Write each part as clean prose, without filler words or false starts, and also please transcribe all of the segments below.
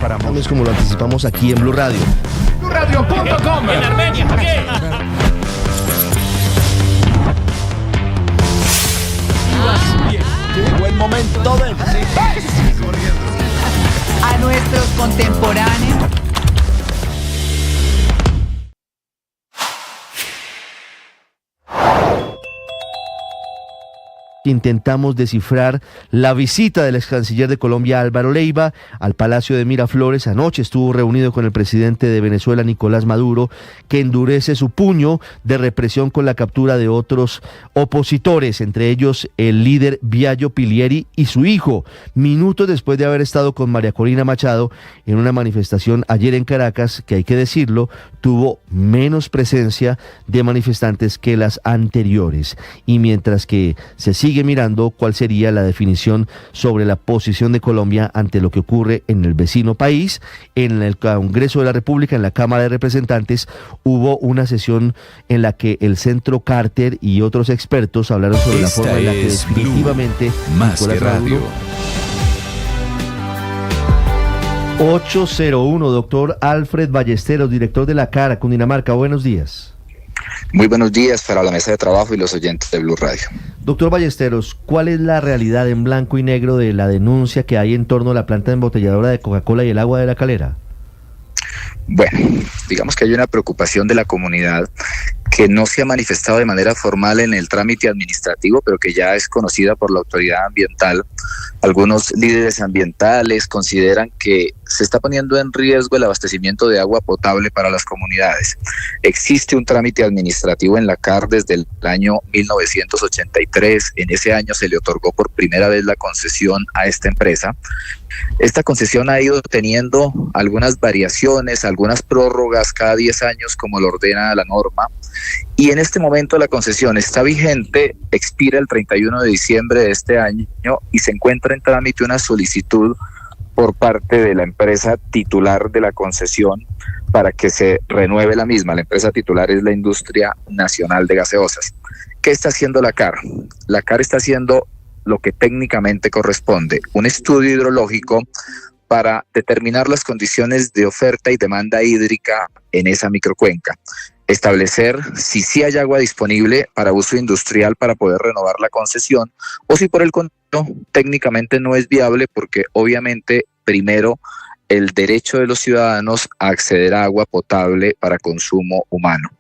Paramos como lo anticipamos aquí en Blue Radio. BlueRadio.com. En Armenia, Javier. Llegó el momento de... A nuestros contemporáneos. Intentamos descifrar la visita del ex canciller de Colombia, Álvaro Leiva, al Palacio de Miraflores. Anoche estuvo reunido con el presidente de Venezuela, Nicolás Maduro, que endurece su puño de represión con la captura de otros opositores, entre ellos el líder Viallo Pilieri y su hijo, minutos después de haber estado con María Corina Machado en una manifestación ayer en Caracas, que hay que decirlo, tuvo menos presencia de manifestantes que las anteriores. Y mientras que se sigue mirando cuál sería la definición sobre la posición de Colombia ante lo que ocurre en el vecino país, en el Congreso de la República, en la Cámara de Representantes, hubo una sesión en la que el Centro Carter y otros expertos hablaron sobre la forma en la que definitivamente más que radio. 801, doctor Alfred Ballesteros, director de la CARA, Cundinamarca. Buenos días. Muy buenos días para la mesa de trabajo y los oyentes de Blue Radio. Doctor Ballesteros, ¿cuál es la realidad en blanco y negro de la denuncia que hay en torno a la planta embotelladora de Coca-Cola y el agua de La Calera? Bueno, digamos que hay una preocupación de la comunidad que no se ha manifestado de manera formal en el trámite administrativo, pero que ya es conocida por la autoridad ambiental. Algunos líderes ambientales consideran que se está poniendo en riesgo el abastecimiento de agua potable para las comunidades. Existe un trámite administrativo en la CAR desde el año 1983. En ese año se le otorgó por primera vez la concesión a esta empresa. Esta concesión ha ido teniendo algunas variaciones, algunas prórrogas cada 10 años, como lo ordena la norma. Y en este momento la concesión está vigente, expira el 31 de diciembre de este año y se encuentra en trámite una solicitud por parte de la empresa titular de la concesión para que se renueve la misma. La empresa titular es la Industria Nacional de Gaseosas. ¿Qué está haciendo la CAR? La CAR está haciendo lo que técnicamente corresponde, un estudio hidrológico para determinar las condiciones de oferta y demanda hídrica en esa microcuenca. Establecer si sí hay agua disponible para uso industrial para poder renovar la concesión, o si por el contrario técnicamente no es viable, porque obviamente primero el derecho de los ciudadanos a acceder a agua potable para consumo humano.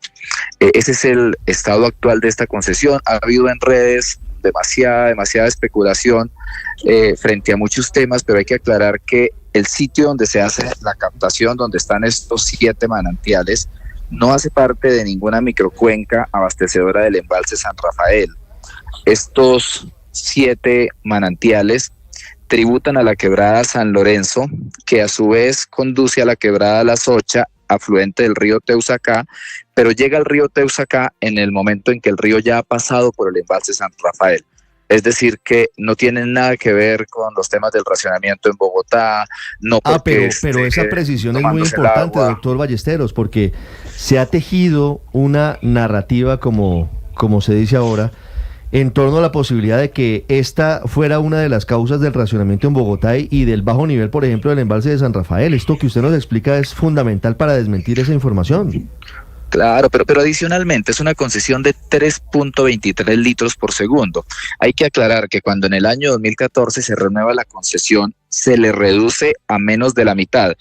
Ese es el estado actual de esta concesión. Ha habido en redes demasiada especulación frente a muchos temas, pero hay que aclarar que el sitio donde se hace la captación, donde están estos 7 manantiales, no hace parte de ninguna microcuenca abastecedora del embalse San Rafael. Estos 7 manantiales tributan a la quebrada San Lorenzo, que a su vez conduce a la quebrada La Socha, afluente del río Teusacá, pero llega al río Teusacá en el momento en que el río ya ha pasado por el embalse San Rafael. Es decir, que no tienen nada que ver con los temas del racionamiento en Bogotá. No porque pero esa precisión es muy importante, doctor Ballesteros, porque se ha tejido una narrativa, como se dice ahora, en torno a la posibilidad de que esta fuera una de las causas del racionamiento en Bogotá y del bajo nivel, por ejemplo, del embalse de San Rafael. Esto que usted nos explica es fundamental para desmentir esa información. Claro, pero adicionalmente es una concesión de 3.23 litros por segundo. Hay que aclarar que cuando en el año 2014 se renueva la concesión, se le reduce a menos de la mitad.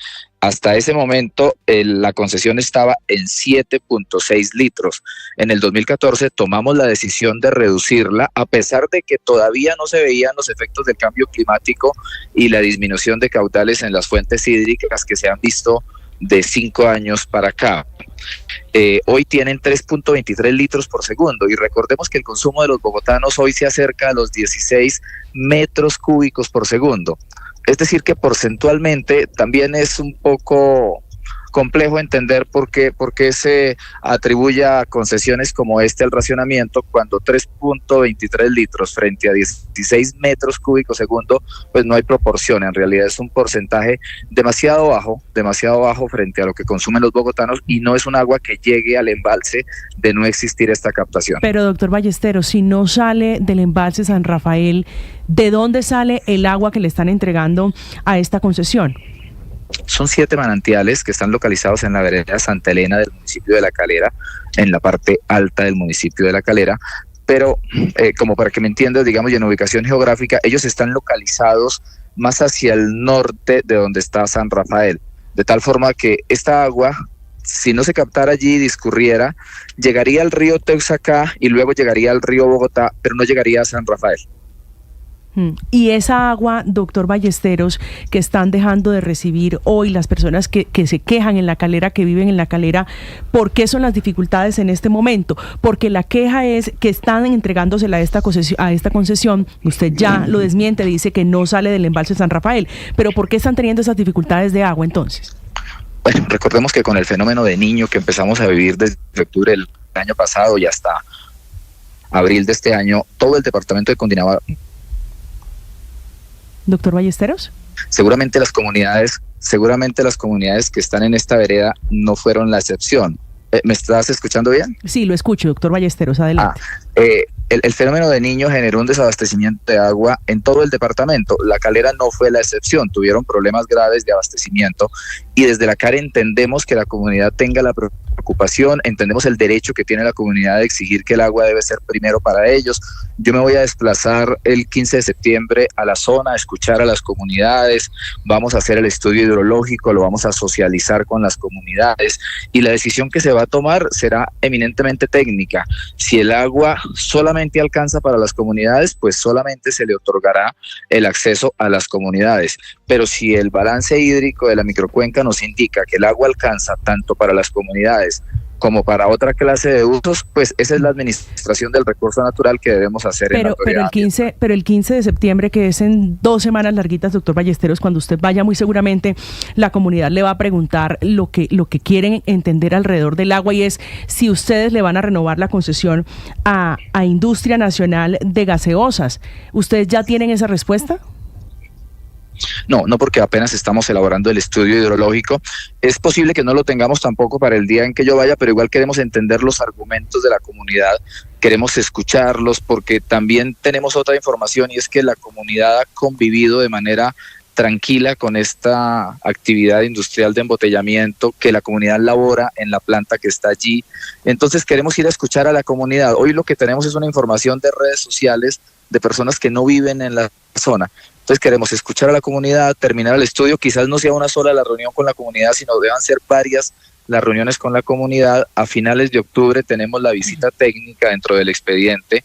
Hasta ese momento la concesión estaba en 7.6 litros. En el 2014 tomamos la decisión de reducirla, a pesar de que todavía no se veían los efectos del cambio climático y la disminución de caudales en las fuentes hídricas que se han visto de 5 años para acá. Hoy tienen 3.23 litros por segundo y recordemos que el consumo de los bogotanos hoy se acerca a los 16 metros cúbicos por segundo. Es decir que porcentualmente también es un poco complejo entender por qué se atribuye a concesiones como este al racionamiento, cuando 3.23 litros frente a 16 metros cúbicos segundo, pues no hay proporción. En realidad es un porcentaje demasiado bajo frente a lo que consumen los bogotanos, y no es un agua que llegue al embalse de no existir esta captación. Pero doctor Ballesteros, si no sale del embalse San Rafael, ¿de dónde sale el agua que le están entregando a esta concesión? Son 7 manantiales que están localizados en la vereda Santa Elena del municipio de La Calera, en la parte alta del municipio de La Calera, pero como para que me entiendas, digamos, y en ubicación geográfica, ellos están localizados más hacia el norte de donde está San Rafael, de tal forma que esta agua, si no se captara allí y discurriera, llegaría al río Teuxacá y luego llegaría al río Bogotá, pero no llegaría a San Rafael. Y esa agua, doctor Ballesteros, que están dejando de recibir hoy las personas que se quejan en La Calera, que viven en La Calera, ¿por qué son las dificultades en este momento? Porque la queja es que están entregándosela a esta concesión, usted ya lo desmiente, dice que no sale del embalse San Rafael, pero ¿por qué están teniendo esas dificultades de agua entonces? Bueno, recordemos que con el fenómeno de Niño que empezamos a vivir desde octubre del año pasado y hasta abril de este año, todo el departamento de Cundinamarca. Doctor Ballesteros. Seguramente las comunidades que están en esta vereda no fueron la excepción. ¿Me estás escuchando bien? Sí, lo escucho, doctor Ballesteros, adelante. El fenómeno de Niño generó un desabastecimiento de agua en todo el departamento. La Calera no fue la excepción, tuvieron problemas graves de abastecimiento y desde la CARE entendemos que la comunidad tenga la preocupación, entendemos el derecho que tiene la comunidad de exigir que el agua debe ser primero para ellos. Yo me voy a desplazar el 15 de septiembre a la zona, a escuchar a las comunidades, vamos a hacer el estudio hidrológico, lo vamos a socializar con las comunidades y la decisión que se va a tomar será eminentemente técnica. Si el agua solamente alcanza para las comunidades, pues solamente se le otorgará el acceso a las comunidades. Pero si el balance hídrico de la microcuenca nos indica que el agua alcanza tanto para las comunidades como para otra clase de usos, pues esa es la administración del recurso natural que debemos hacer en la autoridad. Pero el 15 de septiembre, que es en 2 semanas larguitas, doctor Ballesteros, cuando usted vaya, muy seguramente la comunidad le va a preguntar lo que quieren entender alrededor del agua, y es si ustedes le van a renovar la concesión a Industria Nacional de Gaseosas. ¿Ustedes ya tienen esa respuesta? No, porque apenas estamos elaborando el estudio hidrológico. Es posible que no lo tengamos tampoco para el día en que yo vaya, pero igual queremos entender los argumentos de la comunidad, queremos escucharlos, porque también tenemos otra información y es que la comunidad ha convivido de manera tranquila con esta actividad industrial de embotellamiento que la comunidad labora en la planta que está allí. Entonces queremos ir a escuchar a la comunidad. Hoy lo que tenemos es una información de redes sociales de personas que no viven en la zona. Entonces queremos escuchar a la comunidad, terminar el estudio, quizás no sea una sola la reunión con la comunidad, sino deban ser varias las reuniones con la comunidad. A finales de octubre tenemos la visita técnica dentro del expediente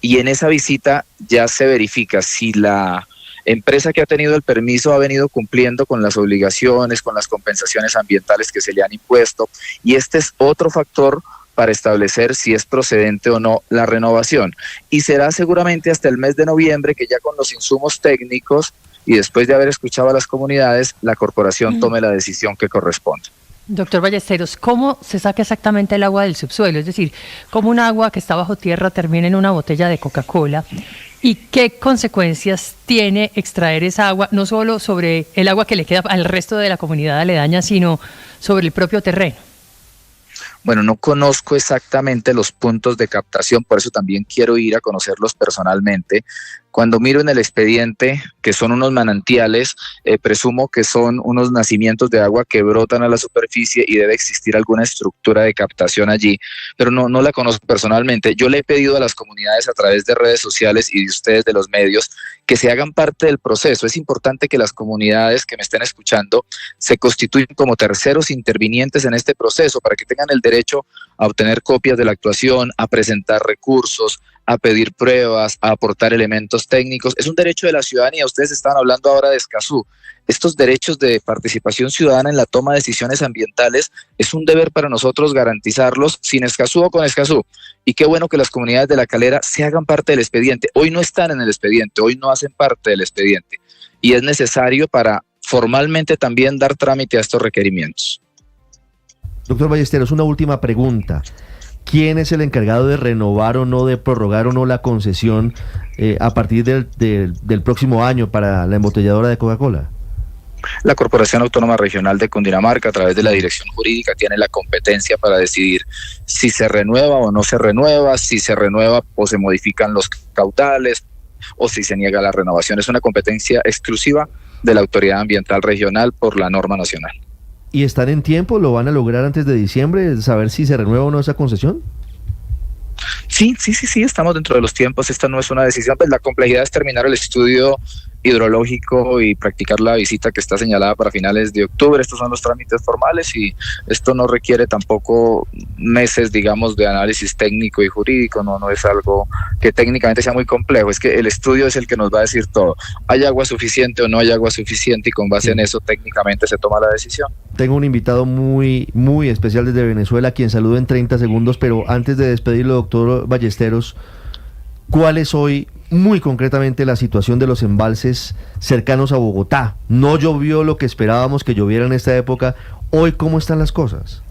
y en esa visita ya se verifica si la empresa que ha tenido el permiso ha venido cumpliendo con las obligaciones, con las compensaciones ambientales que se le han impuesto, y este es otro factor para establecer si es procedente o no la renovación. Y será seguramente hasta el mes de noviembre que ya con los insumos técnicos y después de haber escuchado a las comunidades, la corporación tome la decisión que corresponde. Doctor Ballesteros, ¿cómo se saca exactamente el agua del subsuelo? Es decir, ¿cómo un agua que está bajo tierra termina en una botella de Coca-Cola? ¿Y qué consecuencias tiene extraer esa agua, no solo sobre el agua que le queda al resto de la comunidad aledaña, sino sobre el propio terreno? Bueno, no conozco exactamente los puntos de captación, por eso también quiero ir a conocerlos personalmente. Cuando miro en el expediente que son unos manantiales, presumo que son unos nacimientos de agua que brotan a la superficie y debe existir alguna estructura de captación allí, pero no la conozco personalmente. Yo le he pedido a las comunidades a través de redes sociales y de ustedes de los medios que se hagan parte del proceso. Es importante que las comunidades que me estén escuchando se constituyan como terceros intervinientes en este proceso para que tengan el derecho a obtener copias de la actuación, a presentar recursos, a pedir pruebas, a aportar elementos técnicos. Es un derecho de la ciudadanía. Ustedes estaban hablando ahora de Escazú. Estos derechos de participación ciudadana en la toma de decisiones ambientales es un deber para nosotros garantizarlos sin Escazú o con Escazú. Y qué bueno que las comunidades de La Calera se hagan parte del expediente. Hoy no están en el expediente, hoy no hacen parte del expediente. Y es necesario para formalmente también dar trámite a estos requerimientos. Doctor Ballesteros, una última pregunta. ¿Quién es el encargado de renovar o no, de prorrogar o no la concesión a partir del próximo año para la embotelladora de Coca-Cola? La Corporación Autónoma Regional de Cundinamarca, a través de la Dirección Jurídica, tiene la competencia para decidir si se renueva o no se renueva, si se renueva o se modifican los caudales, o si se niega la renovación. Es una competencia exclusiva de la Autoridad Ambiental Regional por la norma nacional. ¿Y están en tiempo? ¿Lo van a lograr antes de diciembre? ¿Saber si se renueva o no esa concesión? Sí, estamos dentro de los tiempos. Esta no es una decisión, pues la complejidad es terminar el estudio hidrológico y practicar la visita que está señalada para finales de octubre. Estos son los trámites formales y esto no requiere tampoco meses, digamos, de análisis técnico y jurídico. No es algo que técnicamente sea muy complejo, es que el estudio es el que nos va a decir todo. ¿Hay agua suficiente o no hay agua suficiente? Y con base en eso técnicamente se toma la decisión. Tengo un invitado muy especial desde Venezuela, a quien saludo en 30 segundos, pero antes de despedirlo, doctor Ballesteros, ¿cuál es hoy muy concretamente la situación de los embalses cercanos a Bogotá? No llovió lo que esperábamos que lloviera en esta época. Hoy, ¿cómo están las cosas?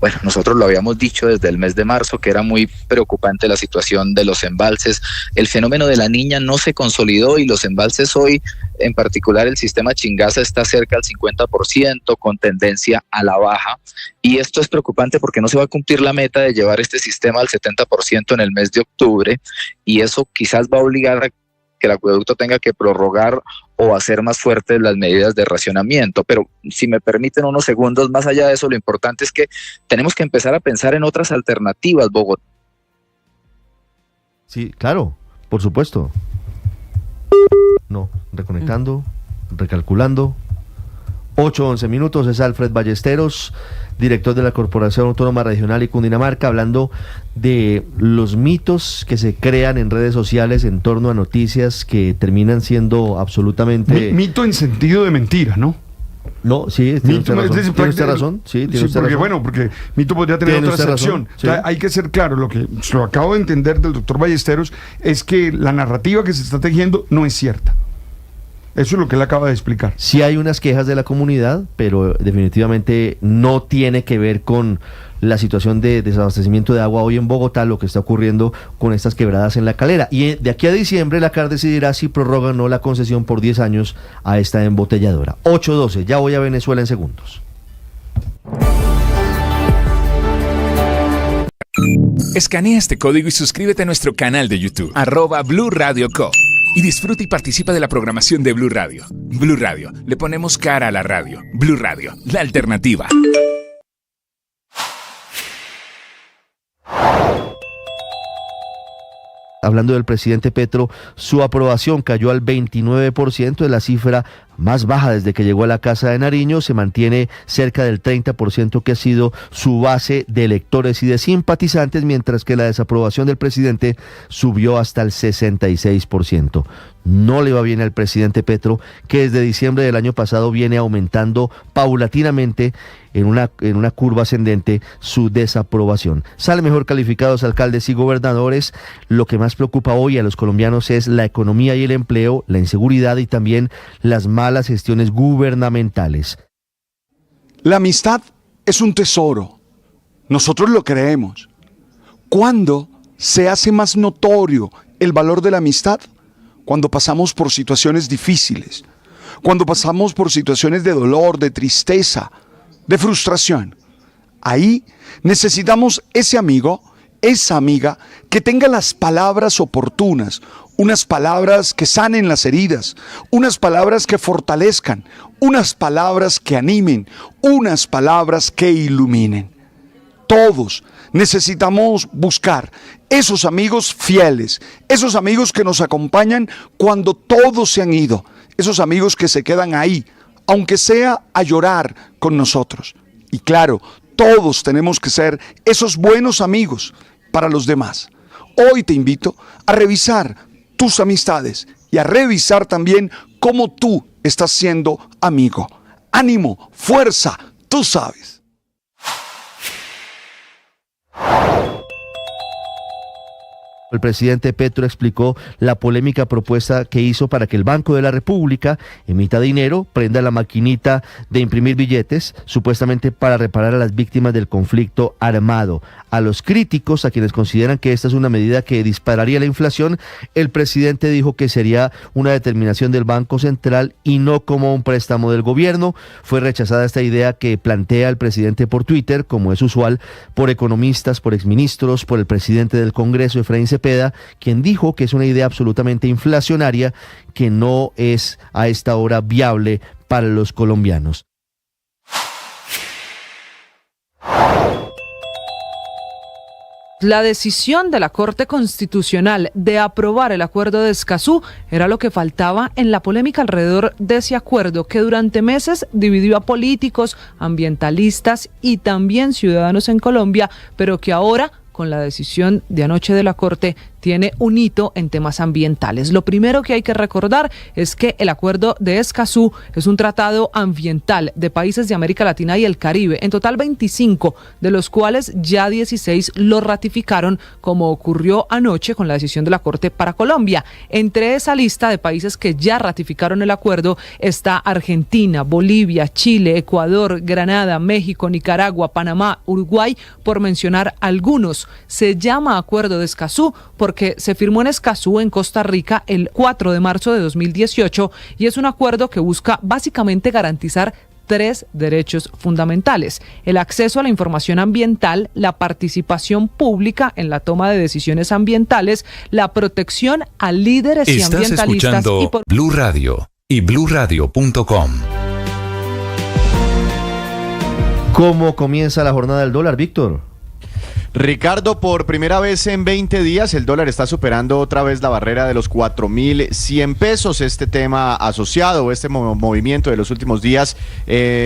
Bueno, nosotros lo habíamos dicho desde el mes de marzo, que era muy preocupante la situación de los embalses. El fenómeno de la Niña no se consolidó y los embalses hoy, en particular el sistema Chingaza, está cerca del 50%, con tendencia a la baja. Y esto es preocupante porque no se va a cumplir la meta de llevar este sistema al 70% en el mes de octubre, y eso quizás va a obligar a que el acueducto tenga que prorrogar o hacer más fuertes las medidas de racionamiento. Pero si me permiten unos segundos, más allá de eso, lo importante es que tenemos que empezar a pensar en otras alternativas, Bogotá. Sí, claro, por supuesto. No, reconectando, recalculando. 8:11 minutos, es Alfred Ballesteros, director de la Corporación Autónoma Regional y Cundinamarca, hablando de los mitos que se crean en redes sociales en torno a noticias que terminan siendo absolutamente... Mito en sentido de mentira, ¿no? No, sí, tiene usted razón. Sí, tiene usted razón. Bueno, porque mito podría tener otra acepción. Sí. O sea, hay que ser claro, lo acabo de entender del doctor Ballesteros es que la narrativa que se está tejiendo no es cierta. Eso es lo que él acaba de explicar. Sí hay unas quejas de la comunidad, pero definitivamente no tiene que ver con la situación de desabastecimiento de agua hoy en Bogotá, lo que está ocurriendo con estas quebradas en La Calera. Y de aquí a diciembre la CAR decidirá si prorroga o no la concesión por 10 años a esta embotelladora. 8:12, ya voy a Venezuela en segundos. Escanea este código y suscríbete a nuestro canal de YouTube, @Blue Radio Co. Y disfruta y participa de la programación de Blue Radio. Blue Radio, le ponemos cara a la radio. Blue Radio, la alternativa. Hablando del presidente Petro, su aprobación cayó al 29%, de la cifra más baja desde que llegó a la Casa de Nariño. Se mantiene cerca del 30% que ha sido su base de electores y de simpatizantes, mientras que la desaprobación del presidente subió hasta el 66%. No le va bien al presidente Petro, que desde diciembre del año pasado viene aumentando paulatinamente en una curva ascendente su desaprobación. Salen mejor calificados alcaldes y gobernadores. Lo que más preocupa hoy a los colombianos es la economía y el empleo, la inseguridad y también las malas gestiones gubernamentales. La amistad es un tesoro. Nosotros lo creemos. ¿Cuándo se hace más notorio el valor de la amistad? Cuando pasamos por situaciones difíciles, cuando pasamos por situaciones de dolor, de tristeza, de frustración. Ahí necesitamos ese amigo, esa amiga que tenga las palabras oportunas, unas palabras que sanen las heridas, unas palabras que fortalezcan, unas palabras que animen, unas palabras que iluminen. Todos necesitamos buscar esos amigos fieles, esos amigos que nos acompañan cuando todos se han ido, esos amigos que se quedan ahí, aunque sea a llorar con nosotros. Y claro, todos tenemos que ser esos buenos amigos para los demás. Hoy te invito a revisar tus amistades y a revisar también cómo tú estás siendo amigo. Ánimo, fuerza, tú sabes. El presidente Petro explicó la polémica propuesta que hizo para que el Banco de la República emita dinero, prenda la maquinita de imprimir billetes, supuestamente para reparar a las víctimas del conflicto armado. A los críticos, a quienes consideran que esta es una medida que dispararía la inflación, el presidente dijo que sería una determinación del Banco Central y no como un préstamo del gobierno. Fue rechazada esta idea que plantea el presidente por Twitter, como es usual, por economistas, por exministros, por el presidente del Congreso, Efraín Cepeda, Cepeda, quien dijo que es una idea absolutamente inflacionaria que no es a esta hora viable para los colombianos. La decisión de la Corte Constitucional de aprobar el acuerdo de Escazú era lo que faltaba en la polémica alrededor de ese acuerdo que durante meses dividió a políticos, ambientalistas y también ciudadanos en Colombia, pero que ahora, con la decisión de anoche de la Corte, tiene un hito en temas ambientales. Lo primero que hay que recordar es que el acuerdo de Escazú es un tratado ambiental de países de América Latina y el Caribe, en total 25, de los cuales ya 16 lo ratificaron, como ocurrió anoche con la decisión de la Corte para Colombia. Entre esa lista de países que ya ratificaron el acuerdo está Argentina, Bolivia, Chile, Ecuador, Granada, México, Nicaragua, Panamá, Uruguay, por mencionar algunos. Se llama Acuerdo de Escazú porque se firmó en Escazú, en Costa Rica, el 4 de marzo de 2018 y es un acuerdo que busca básicamente garantizar 3 derechos fundamentales: el acceso a la información ambiental, la participación pública en la toma de decisiones ambientales, la protección a líderes y ambientalistas. Estás escuchando Blue Radio y BlueRadio.com. ¿Cómo comienza la jornada del dólar, Víctor? Ricardo, por primera vez en 20 días el dólar está superando otra vez la barrera de los 4.100 pesos. Este tema asociado, este movimiento de los últimos días,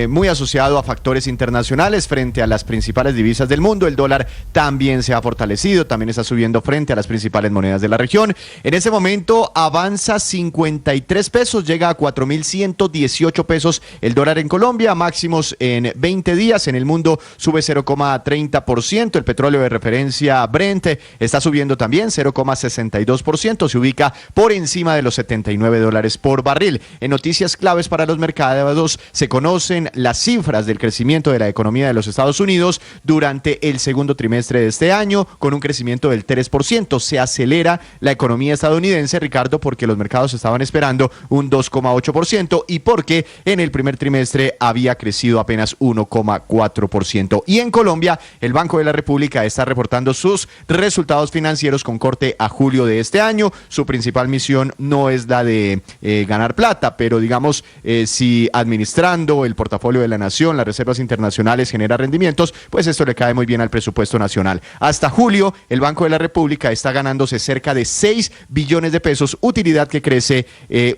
muy asociado a factores internacionales frente a las principales divisas del mundo. El dólar también se ha fortalecido, también está subiendo frente a las principales monedas de la región. En ese momento avanza 53 pesos, llega a 4.118 pesos el dólar en Colombia, máximos en 20 días. En el mundo sube 0,30%, el petróleo de referencia Brent está subiendo también 0,62%, se ubica por encima de los $79 por barril. En noticias claves para los mercados se conocen las cifras del crecimiento de la economía de los Estados Unidos durante el segundo trimestre de este año, con un crecimiento del 3%. Se acelera la economía estadounidense, Ricardo, porque los mercados estaban esperando un 2,8% y porque en el primer trimestre había crecido apenas 1,4%. Y en Colombia, el Banco de la República está reportando sus resultados financieros con corte a julio de este año. Su principal misión no es la de ganar plata, pero digamos, si administrando el portafolio de la nación, las reservas internacionales, genera rendimientos, pues esto le cae muy bien al presupuesto nacional. Hasta julio, el Banco de la República está ganándose cerca de 6 billones de pesos, utilidad que crece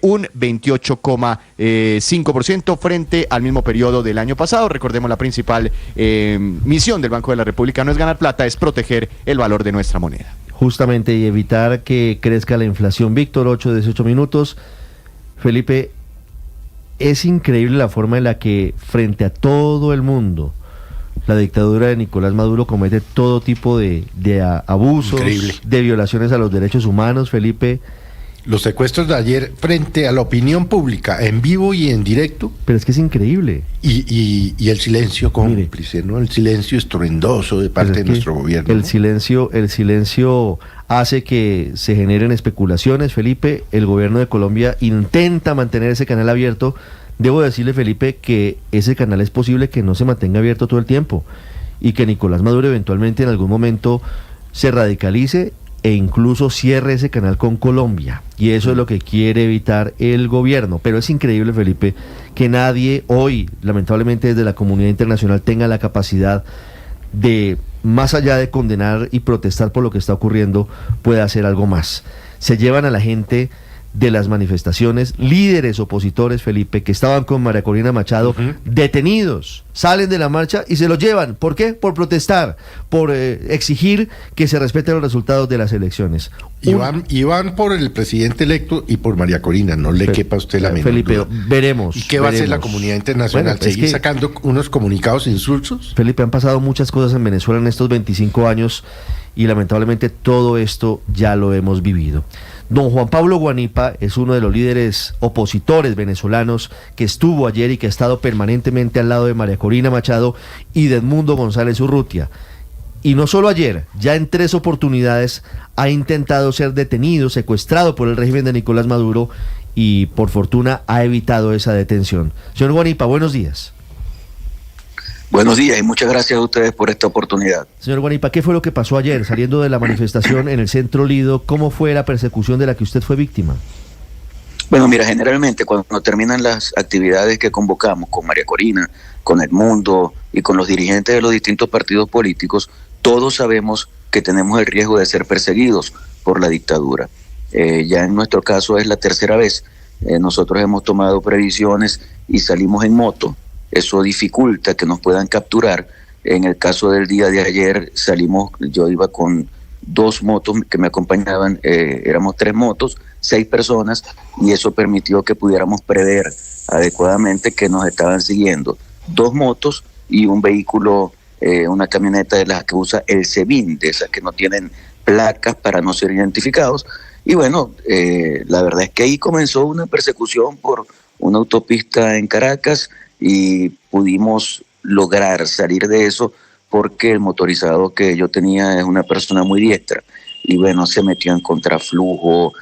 un 28,5% frente al mismo periodo del año pasado. Recordemos, la principal misión del Banco de la República no es ganar plata, es proteger el valor de nuestra moneda. Justamente, y evitar que crezca la inflación. Víctor, 8-18 minutos. Felipe, es increíble la forma en la que frente a todo el mundo la dictadura de Nicolás Maduro comete todo tipo de abusos, increíble, de violaciones a los derechos humanos, Felipe. Los secuestros de ayer frente a la opinión pública, en vivo y en directo. Pero es que es increíble. Y el silencio cómplice, ¿no? El silencio estruendoso de parte de nuestro gobierno. El silencio hace que se generen especulaciones, Felipe. El gobierno de Colombia intenta mantener ese canal abierto. Debo decirle, Felipe, que ese canal es posible que no se mantenga abierto todo el tiempo y que Nicolás Maduro eventualmente en algún momento se radicalice e incluso cierre ese canal con Colombia, y eso es lo que quiere evitar el gobierno. Pero es increíble, Felipe, que nadie hoy, lamentablemente desde la comunidad internacional, tenga la capacidad de, más allá de condenar y protestar por lo que está ocurriendo, pueda hacer algo más. Se llevan a la gente de las manifestaciones, líderes opositores, Felipe, que estaban con María Corina Machado, detenidos, salen de la marcha y se los llevan. ¿Por qué? Por protestar, por exigir que se respeten los resultados de las elecciones. Y van por el presidente electo y por María Corina, no le quepa a usted la menor Felipe, duda. veremos. ¿Y qué va a hacer la comunidad internacional? Bueno, ¿Seguir sacando unos comunicados insulsos? Felipe, han pasado muchas cosas en Venezuela en estos 25 años y lamentablemente todo esto ya lo hemos vivido. Don Juan Pablo Guanipa es uno de los líderes opositores venezolanos que estuvo ayer y que ha estado permanentemente al lado de María Corina Machado y de Edmundo González Urrutia. Y no solo ayer, ya en 3 oportunidades ha intentado ser detenido, secuestrado por el régimen de Nicolás Maduro y por fortuna ha evitado esa detención. Señor Guanipa, buenos días. Buenos días y muchas gracias a ustedes por esta oportunidad. Señor Guanipa, ¿qué fue lo que pasó ayer saliendo de la manifestación en el Centro Lido? ¿Cómo fue la persecución de la que usted fue víctima? Bueno, mira, generalmente cuando terminan las actividades que convocamos con María Corina, con Edmundo y con los dirigentes de los distintos partidos políticos, todos sabemos que tenemos el riesgo de ser perseguidos por la dictadura. Ya en nuestro caso es la tercera vez. Nosotros hemos tomado previsiones y salimos en moto. Eso dificulta que nos puedan capturar. En el caso del día de ayer salimos, yo iba con 2 motos que me acompañaban, éramos 3 motos, 6 personas, y eso permitió que pudiéramos prever adecuadamente que nos estaban siguiendo 2 motos y un vehículo, una camioneta de las que usa el SEBIN, de esas que no tienen placas para no ser identificados. Y bueno, la verdad es que ahí comenzó una persecución por una autopista en Caracas y pudimos lograr salir de eso porque el motorizado que yo tenía es una persona muy diestra y bueno, se metió en contraflujo,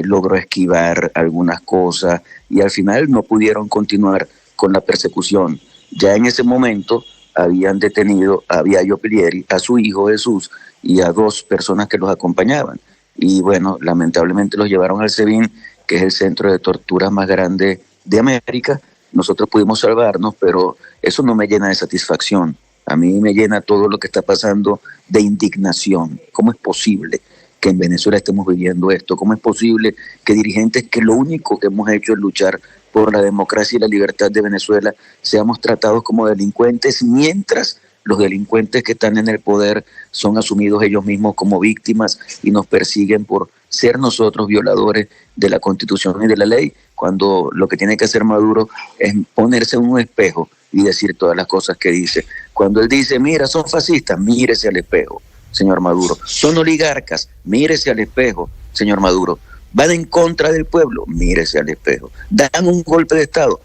logró esquivar algunas cosas y al final no pudieron continuar con la persecución. Ya en ese momento habían detenido a Viallo Pilieri, a su hijo Jesús y a 2 personas que los acompañaban. Y bueno, lamentablemente los llevaron al SEBIN, que es el centro de torturas más grande de América. Nosotros pudimos salvarnos, pero eso no me llena de satisfacción. A mí me llena todo lo que está pasando de indignación. ¿Cómo es posible que en Venezuela estemos viviendo esto? ¿Cómo es posible que dirigentes que lo único que hemos hecho es luchar por la democracia y la libertad de Venezuela seamos tratados como delincuentes, mientras los delincuentes que están en el poder son asumidos ellos mismos como víctimas y nos persiguen por ser nosotros violadores de la Constitución y de la ley, cuando lo que tiene que hacer Maduro es ponerse en un espejo y decir todas las cosas que dice? Cuando él dice, mira, son fascistas, mírese al espejo, señor Maduro. Son oligarcas, mírese al espejo, señor Maduro. Van en contra del pueblo, mírese al espejo. Dan un golpe de Estado,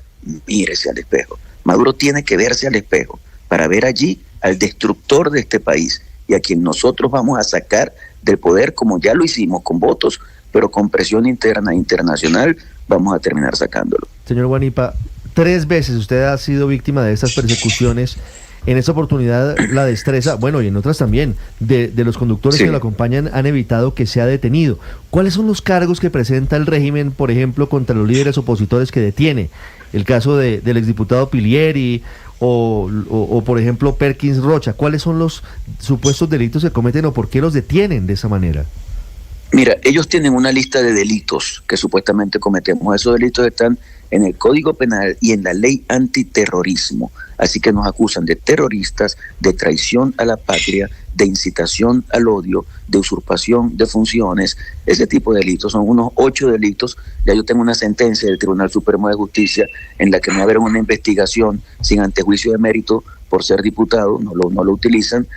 mírese al espejo. Maduro tiene que verse al espejo para ver allí al destructor de este país y a quien nosotros vamos a sacar del poder, como ya lo hicimos con votos, pero con presión interna e internacional vamos a terminar sacándolo. Señor Guanipa, 3 veces usted ha sido víctima de estas persecuciones. En esta oportunidad la destreza, bueno, y en otras también, de los conductores que lo acompañan han evitado que sea detenido. ¿Cuáles son los cargos que presenta el régimen, por ejemplo, contra los líderes opositores que detiene? El caso del exdiputado Pilieri o por ejemplo, Perkins Rocha. ¿Cuáles son los supuestos delitos que cometen o por qué los detienen de esa manera? Mira, ellos tienen una lista de delitos que supuestamente cometemos. Esos delitos están en el Código Penal y en la Ley Antiterrorismo. Así que nos acusan de terroristas, de traición a la patria, de incitación al odio, de usurpación de funciones. Ese tipo de delitos son unos 8 delitos. Ya yo tengo una sentencia del Tribunal Supremo de Justicia en la que me abren una investigación sin antejuicio de mérito por ser diputado, no lo utilizan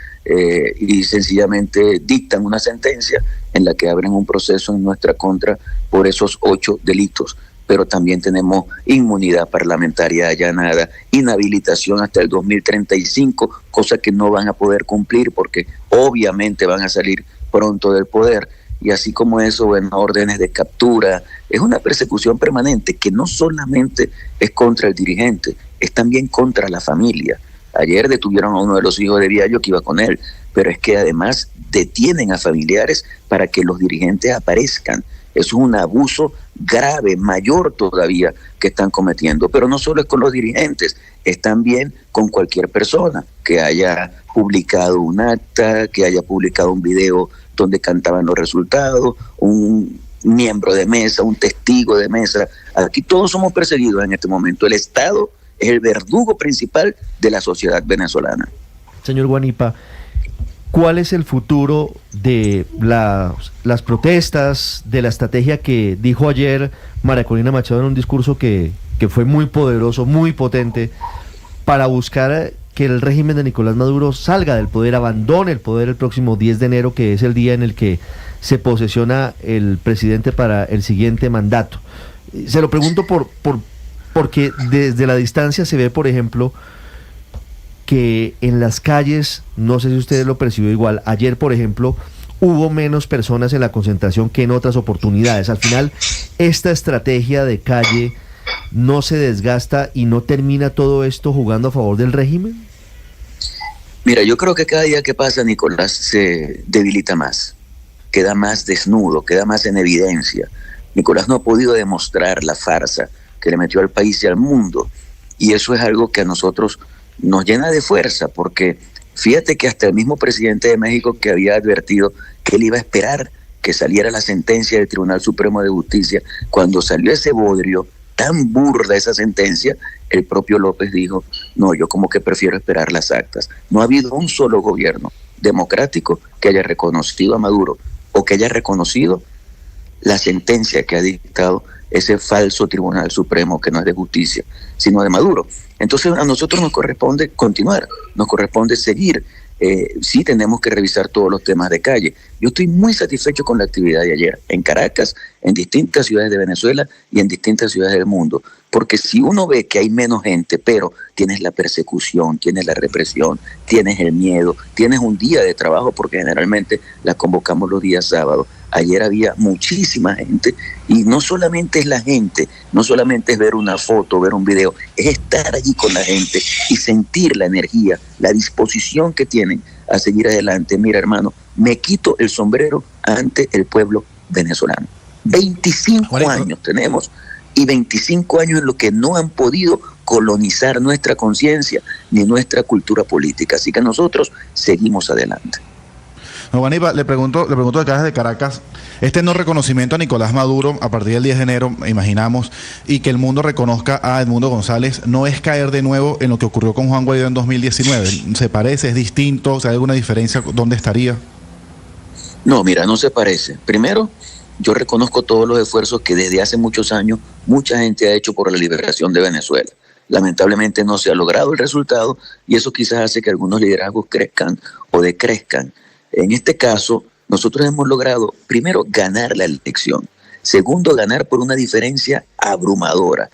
y sencillamente dictan una sentencia en la que abren un proceso en nuestra contra por esos 8 delitos. Pero también tenemos inmunidad parlamentaria allanada, inhabilitación hasta el 2035, cosa que no van a poder cumplir porque obviamente van a salir pronto del poder. Y así como eso, bueno, órdenes de captura. Es una persecución permanente que no solamente es contra el dirigente, es también contra la familia. Ayer detuvieron a uno de los hijos de Viallo que iba con él, pero es que además detienen a familiares para que los dirigentes aparezcan. Eso es un abuso grave, mayor todavía, que están cometiendo. Pero no solo es con los dirigentes, es también con cualquier persona que haya publicado un acta, que haya publicado un video donde cantaban los resultados, un miembro de mesa, un testigo de mesa. Aquí todos somos perseguidos en este momento. El Estado es el verdugo principal de la sociedad venezolana. Señor Guanipa, ¿cuál es el futuro de las protestas, de la estrategia que dijo ayer María Corina Machado en un discurso que fue muy poderoso, muy potente, para buscar que el régimen de Nicolás Maduro salga del poder, abandone el poder el próximo 10 de enero, que es el día en el que se posesiona el presidente para el siguiente mandato? Se lo pregunto porque desde la distancia se ve, por ejemplo, que en las calles, no sé si ustedes lo percibió igual, ayer por ejemplo hubo menos personas en la concentración que en otras oportunidades. Al final, esta estrategia de calle no se desgasta y no termina todo esto jugando a favor del régimen. Mira, yo creo que cada día que pasa, Nicolás se debilita más, queda más desnudo, queda más en evidencia. Nicolás no ha podido demostrar la farsa que le metió al país y al mundo, y eso es algo que a nosotros nos llena de fuerza, porque fíjate que hasta el mismo presidente de México, que había advertido que él iba a esperar que saliera la sentencia del Tribunal Supremo de Justicia, cuando salió ese bodrio, tan burda esa sentencia, el propio López dijo, no, yo como que prefiero esperar las actas. No ha habido un solo gobierno democrático que haya reconocido a Maduro o que haya reconocido la sentencia que ha dictado ese falso Tribunal Supremo que no es de justicia, sino de Maduro. Entonces a nosotros nos corresponde continuar, nos corresponde seguir. Sí tenemos que revisar todos los temas de calle. Yo estoy muy satisfecho con la actividad de ayer en Caracas, en distintas ciudades de Venezuela y en distintas ciudades del mundo, porque si uno ve que hay menos gente, pero tienes la persecución, tienes la represión, tienes el miedo, tienes un día de trabajo, porque generalmente la convocamos los días sábados. Ayer había muchísima gente, y no solamente es la gente, no solamente es ver una foto, ver un video, es estar allí con la gente y sentir la energía, la disposición que tienen a seguir adelante. Mira, hermano, me quito el sombrero ante el pueblo venezolano. 25 años tenemos, y 25 años en los que no han podido colonizar nuestra conciencia ni nuestra cultura política. Así que nosotros seguimos adelante. No, Aníbal, le pregunto acá desde Caracas, este no reconocimiento a Nicolás Maduro a partir del 10 de enero, imaginamos, y que el mundo reconozca a Edmundo González, ¿no es caer de nuevo en lo que ocurrió con Juan Guaidó en 2019? ¿Se parece? ¿Es distinto? ¿O sea, hay alguna diferencia? ¿Dónde estaría? No, mira, no se parece. Primero, yo reconozco todos los esfuerzos que desde hace muchos años mucha gente ha hecho por la liberación de Venezuela. Lamentablemente no se ha logrado el resultado, y eso quizás hace que algunos liderazgos crezcan o decrezcan. En este caso, nosotros hemos logrado, primero, ganar la elección. Segundo, ganar por una diferencia abrumadora.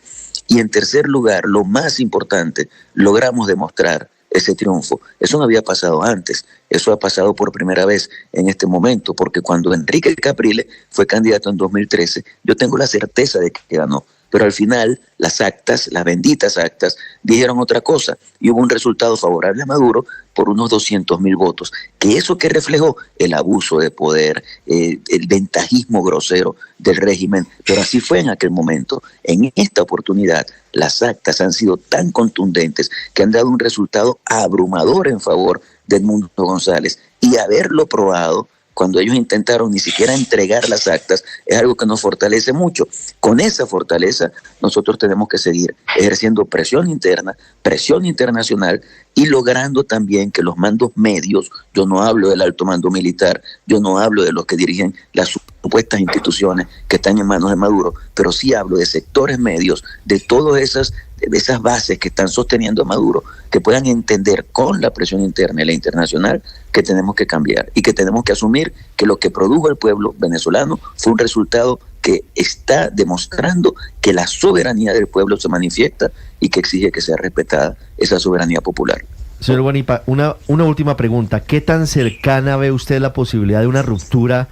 Y en tercer lugar, lo más importante, logramos demostrar ese triunfo. Eso no había pasado antes. Eso ha pasado por primera vez en este momento, porque cuando Enrique Capriles fue candidato en 2013, yo tengo la certeza de que ganó. Pero al final, las actas, las benditas actas, dijeron otra cosa, y hubo un resultado favorable a Maduro por unos 200.000 votos. Que eso que reflejó el abuso de poder, el ventajismo grosero del régimen, pero así fue en aquel momento. En esta oportunidad, las actas han sido tan contundentes que han dado un resultado abrumador en favor de Edmundo González, y haberlo probado cuando ellos intentaron ni siquiera entregar las actas, es algo que nos fortalece mucho. Con esa fortaleza, nosotros tenemos que seguir ejerciendo presión interna, presión internacional, y logrando también que los mandos medios, yo no hablo del alto mando militar, yo no hablo de los que dirigen las supuestas instituciones que están en manos de Maduro, pero sí hablo de sectores medios, de todas esas bases que están sosteniendo a Maduro, que puedan entender con la presión interna y la internacional que tenemos que cambiar y que tenemos que asumir que lo que produjo el pueblo venezolano fue un resultado que está demostrando que la soberanía del pueblo se manifiesta y que exige que sea respetada esa soberanía popular. Señor Guanipa, una última pregunta. ¿Qué tan cercana ve usted la posibilidad de una ruptura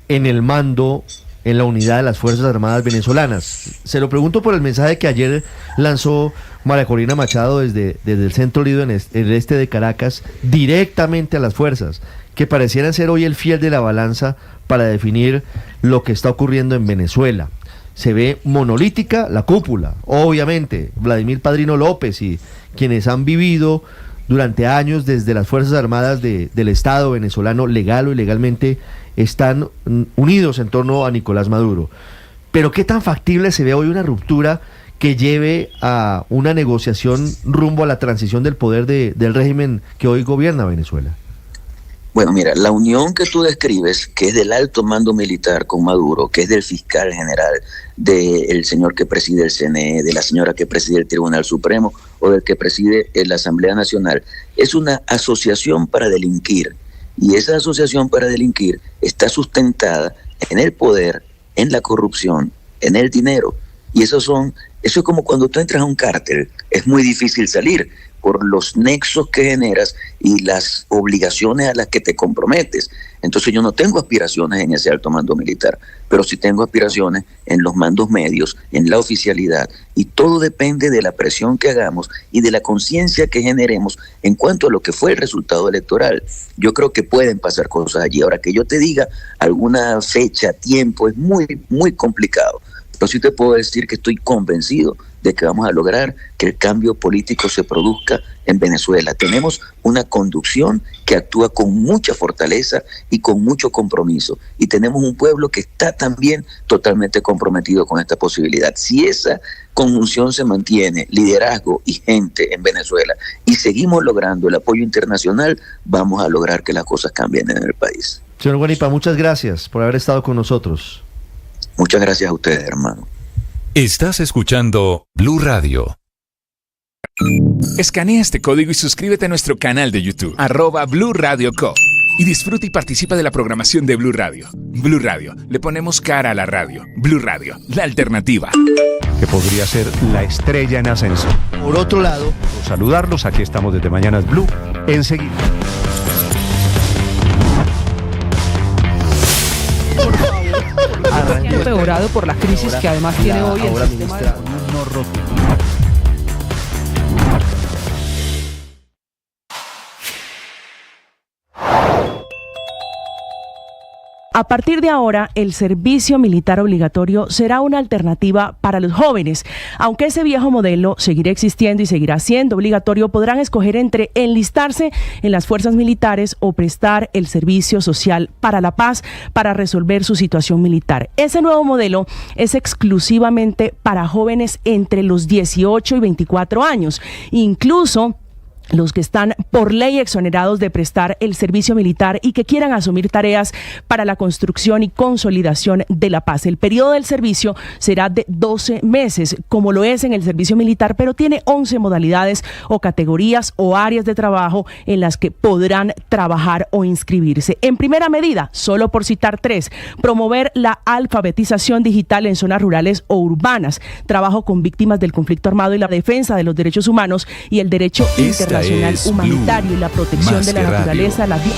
en el mando, en la unidad de las Fuerzas Armadas venezolanas? Se lo pregunto por el mensaje que ayer lanzó María Corina Machado desde el centro Lido en el este de Caracas, directamente a las fuerzas, que parecieran ser hoy el fiel de la balanza para definir lo que está ocurriendo en Venezuela. Se ve monolítica la cúpula, obviamente, Vladimir Padrino López y quienes han vivido durante años desde las Fuerzas Armadas del Estado venezolano, legal o ilegalmente, están unidos en torno a Nicolás Maduro. Pero ¿qué tan factible se ve hoy una ruptura que lleve a una negociación rumbo a la transición del poder del régimen que hoy gobierna Venezuela? Bueno, mira, la unión que tú describes, que es del alto mando militar con Maduro, que es del fiscal general, del señor que preside el CNE, de la señora que preside el Tribunal Supremo o del que preside la Asamblea Nacional, es una asociación para delinquir. Y esa asociación para delinquir está sustentada en el poder, en la corrupción, en el dinero. Y eso es como cuando tú entras a un cártel, es muy difícil salir por los nexos que generas y las obligaciones a las que te comprometes. Entonces yo no tengo aspiraciones en ese alto mando militar, pero sí tengo aspiraciones en los mandos medios, en la oficialidad, y todo depende de la presión que hagamos y de la conciencia que generemos en cuanto a lo que fue el resultado electoral. Yo creo que pueden pasar cosas allí. Ahora, que yo te diga alguna fecha, tiempo, es muy, muy complicado. Pero sí te puedo decir que estoy convencido de que vamos a lograr que el cambio político se produzca en Venezuela. Tenemos una conducción que actúa con mucha fortaleza y con mucho compromiso. Y tenemos un pueblo que está también totalmente comprometido con esta posibilidad. Si esa conjunción se mantiene, liderazgo y gente en Venezuela, y seguimos logrando el apoyo internacional, vamos a lograr que las cosas cambien en el país. Señor Guanipa, muchas gracias por haber estado con nosotros. Muchas gracias a ustedes, hermano. Estás escuchando Blue Radio. Escanea este código y suscríbete a nuestro canal de YouTube, @Blue Radio Co. Y disfruta y participa de la programación de Blue Radio. Blue Radio, le ponemos cara a la radio. Blue Radio, la alternativa. Que podría ser la estrella en ascenso. Por otro lado, saludarlos, aquí estamos desde Mañanas Blue, enseguida. Empeorado por la crisis que además tiene hoy el sistema de... A partir de ahora, el servicio militar obligatorio será una alternativa para los jóvenes. Aunque ese viejo modelo seguirá existiendo y seguirá siendo obligatorio, podrán escoger entre enlistarse en las fuerzas militares o prestar el servicio social para la paz para resolver su situación militar. Ese nuevo modelo es exclusivamente para jóvenes entre los 18 y 24 años. Incluso los que están por ley exonerados de prestar el servicio militar y que quieran asumir tareas para la construcción y consolidación de la paz. El periodo del servicio será de 12 meses, como lo es en el servicio militar, pero tiene 11 modalidades o categorías o áreas de trabajo en las que podrán trabajar o inscribirse. En primera medida, solo por citar 3, promover la alfabetización digital en zonas rurales o urbanas, trabajo con víctimas del conflicto armado y la defensa de los derechos humanos y el derecho internacional humanitario y la protección de la naturaleza, la vida.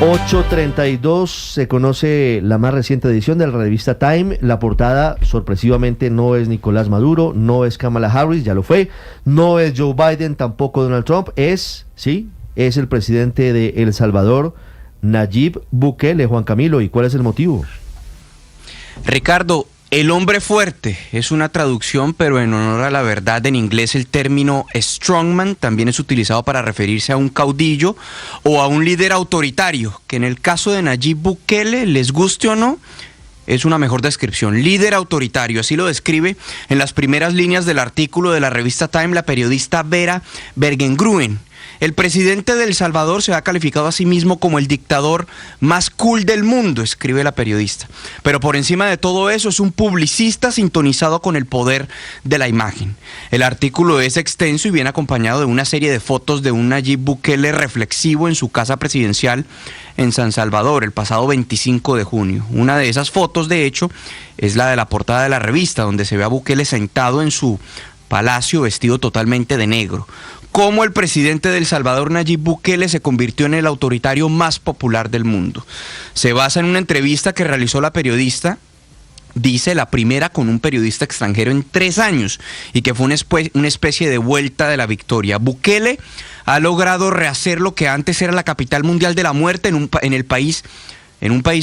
8:32, se conoce la más reciente edición de la revista Time. La portada, sorpresivamente, no es Nicolás Maduro, no es Kamala Harris, ya lo fue, no es Joe Biden, tampoco Donald Trump, es el presidente de El Salvador, Nayib Bukele. Juan Camilo, ¿y cuál es el motivo? Ricardo, el hombre fuerte es una traducción, pero en honor a la verdad, en inglés el término strongman también es utilizado para referirse a un caudillo o a un líder autoritario, que en el caso de Nayib Bukele, les guste o no, es una mejor descripción. Líder autoritario, así lo describe en las primeras líneas del artículo de la revista Time la periodista Vera Bergengruen. El presidente de El Salvador se ha calificado a sí mismo como el dictador más cool del mundo, escribe la periodista. Pero por encima de todo eso es un publicista sintonizado con el poder de la imagen. El artículo es extenso y viene acompañado de una serie de fotos de un Nayib Bukele reflexivo en su casa presidencial en San Salvador el pasado 25 de junio. Una de esas fotos, de hecho, es la de la portada de la revista, donde se ve a Bukele sentado en su palacio vestido totalmente de negro. Cómo el presidente de El Salvador, Nayib Bukele, se convirtió en el autoritario más popular del mundo. Se basa en una entrevista que realizó la periodista, dice la primera con un periodista extranjero en 3 años, y que fue una especie de vuelta de la victoria. Bukele ha logrado rehacer lo que antes era la capital mundial de la muerte en un país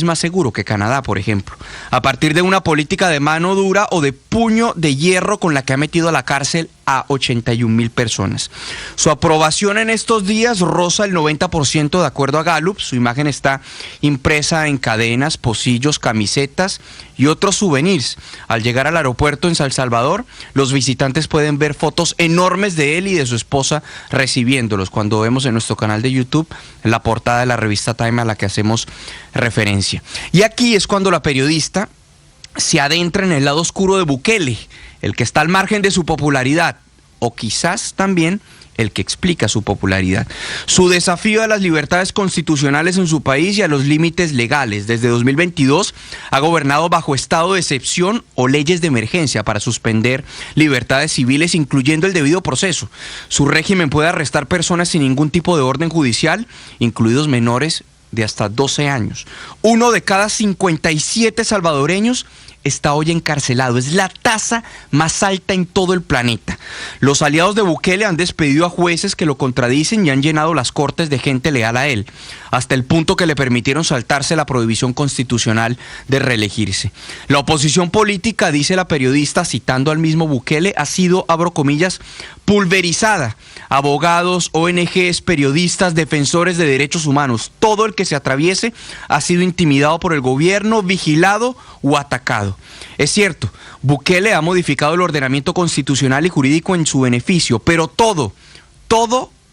más seguro que Canadá, por ejemplo, a partir de una política de mano dura o de puño de hierro con la que ha metido a la cárcel a 81,000 personas. Su aprobación en estos días roza el 90% de acuerdo a Gallup. Su imagen está impresa en cadenas, pocillos, camisetas y otros souvenirs. Al llegar al aeropuerto en San Salvador, los visitantes pueden ver fotos enormes de él y de su esposa recibiéndolos, cuando vemos en nuestro canal de YouTube la portada de la revista Time a la que hacemos referencia. Y aquí es cuando la periodista se adentra en el lado oscuro de Bukele, el que está al margen de su popularidad. o quizás también el que explica su popularidad. Su desafío a las libertades constitucionales en su país y a los límites legales. Desde 2022 ha gobernado bajo estado de excepción o leyes de emergencia para suspender libertades civiles, incluyendo el debido proceso. Su régimen puede arrestar personas sin ningún tipo de orden judicial, incluidos menores de hasta 12 años. 1 de cada 57 salvadoreños está hoy encarcelado. Es la tasa más alta en todo el planeta. Los aliados de Bukele han despedido a jueces que lo contradicen y han llenado las cortes de gente leal a él, hasta el punto que le permitieron saltarse la prohibición constitucional de reelegirse. La oposición política, dice la periodista, citando al mismo Bukele, ha sido, abro comillas, pulverizada. Abogados, ONGs, periodistas, defensores de derechos humanos, todo el que se atraviese ha sido intimidado por el gobierno, vigilado o atacado. Es cierto, Bukele ha modificado el ordenamiento constitucional y jurídico en su beneficio, pero todo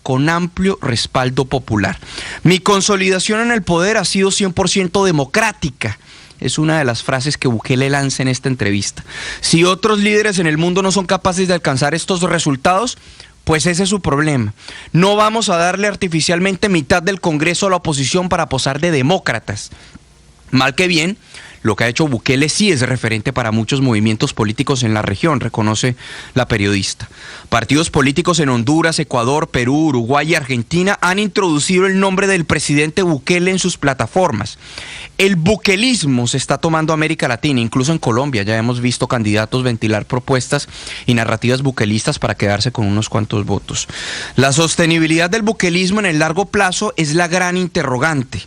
con amplio respaldo popular. Mi consolidación en el poder ha sido 100% democrática. Es una de las frases que Bukele lanza en esta entrevista. Si otros líderes en el mundo no son capaces de alcanzar estos resultados, pues ese es su problema. No vamos a darle artificialmente mitad del Congreso a la oposición para posar de demócratas. Mal que bien, lo que ha hecho Bukele sí es referente para muchos movimientos políticos en la región, reconoce la periodista. Partidos políticos en Honduras, Ecuador, Perú, Uruguay y Argentina han introducido el nombre del presidente Bukele en sus plataformas. El bukelismo se está tomando América Latina, incluso en Colombia. Ya hemos visto candidatos ventilar propuestas y narrativas bukelistas para quedarse con unos cuantos votos. La sostenibilidad del bukelismo en el largo plazo es la gran interrogante.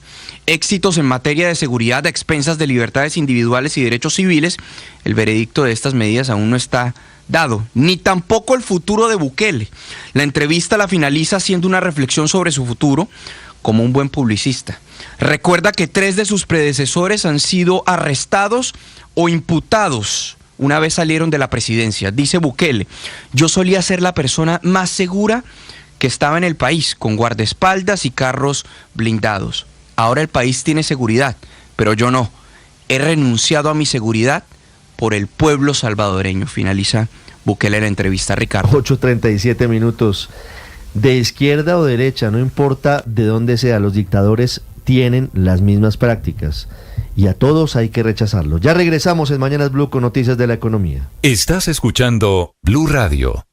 Éxitos en materia de seguridad a expensas de libertades individuales y derechos civiles, el veredicto de estas medidas aún no está dado, ni tampoco el futuro de Bukele. La entrevista la finaliza haciendo una reflexión sobre su futuro como un buen publicista. Recuerda que 3 de sus predecesores han sido arrestados o imputados una vez salieron de la presidencia. Dice Bukele: yo solía ser la persona más segura que estaba en el país, con guardaespaldas y carros blindados. Ahora el país tiene seguridad, pero yo no. He renunciado a mi seguridad por el pueblo salvadoreño. Finaliza Bukele la entrevista, Ricardo. 8:37 minutos. De izquierda o derecha, no importa de dónde sea, los dictadores tienen las mismas prácticas y a todos hay que rechazarlos. Ya regresamos en Mañanas Blue con noticias de la economía. Estás escuchando Blue Radio.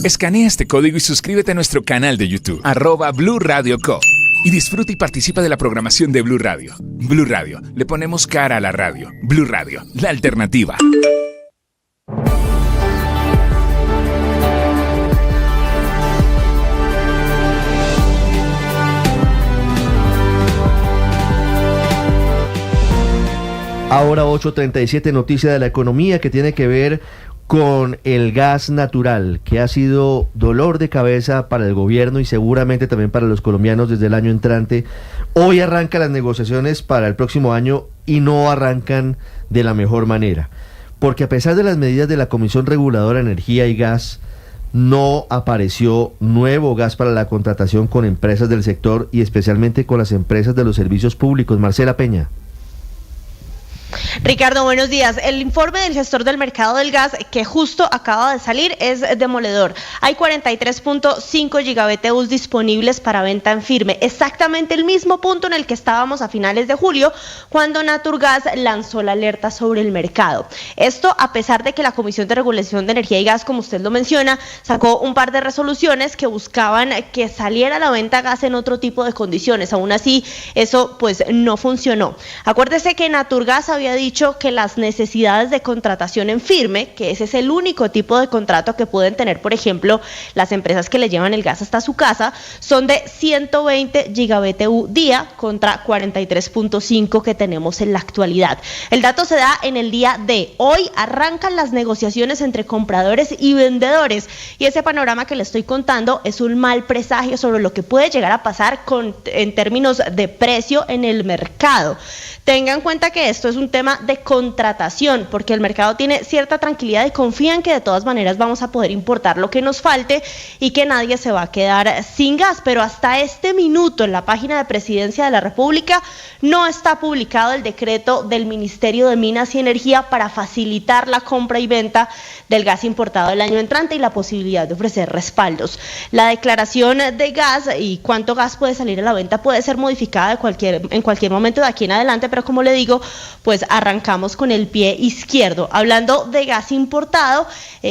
Escanea este código y suscríbete a nuestro canal de YouTube, @Blue Radio Co. Y disfruta y participa de la programación de Blue Radio. Blue Radio, le ponemos cara a la radio. Blue Radio, la alternativa. Ahora 8:37, noticia de la economía que tiene que ver con el gas natural, que ha sido dolor de cabeza para el gobierno y seguramente también para los colombianos desde el año entrante. Hoy arrancan las negociaciones para el próximo año y no arrancan de la mejor manera, porque a pesar de las medidas de la Comisión Reguladora de Energía y Gas, no apareció nuevo gas para la contratación con empresas del sector y especialmente con las empresas de los servicios públicos. Marcela Peña. Ricardo, buenos días. El informe del gestor del mercado del gas que justo acaba de salir es demoledor. Hay 43.5 gigabTUs disponibles para venta en firme, exactamente el mismo punto en el que estábamos a finales de julio cuando Naturgas lanzó la alerta sobre el mercado. Esto a pesar de que la Comisión de Regulación de Energía y Gas, como usted lo menciona, sacó un par de resoluciones que buscaban que saliera a la venta gas en otro tipo de condiciones. Aún así, eso pues no funcionó. Acuérdese que Naturgas había dicho que las necesidades de contratación en firme, que ese es el único tipo de contrato que pueden tener, por ejemplo, las empresas que le llevan el gas hasta su casa, son de 120 gigabTU día contra 43.5 que tenemos en la actualidad. El dato se da en el día de hoy. Arrancan las negociaciones entre compradores y vendedores y ese panorama que le estoy contando es un mal presagio sobre lo que puede llegar a pasar en términos de precio en el mercado. Tengan en cuenta que esto es un tema tema de contratación, porque el mercado tiene cierta tranquilidad y confía en que de todas maneras vamos a poder importar lo que nos falte y que nadie se va a quedar sin gas. Pero hasta este minuto en la página de Presidencia de la República no está publicado el decreto del Ministerio de Minas y Energía para facilitar la compra y venta del gas importado el año entrante y la posibilidad de ofrecer respaldos. La declaración de gas y cuánto gas puede salir a la venta puede ser modificada en cualquier momento de aquí en adelante, pero como le digo, pues arrancamos con el pie izquierdo. Hablando de gas importado,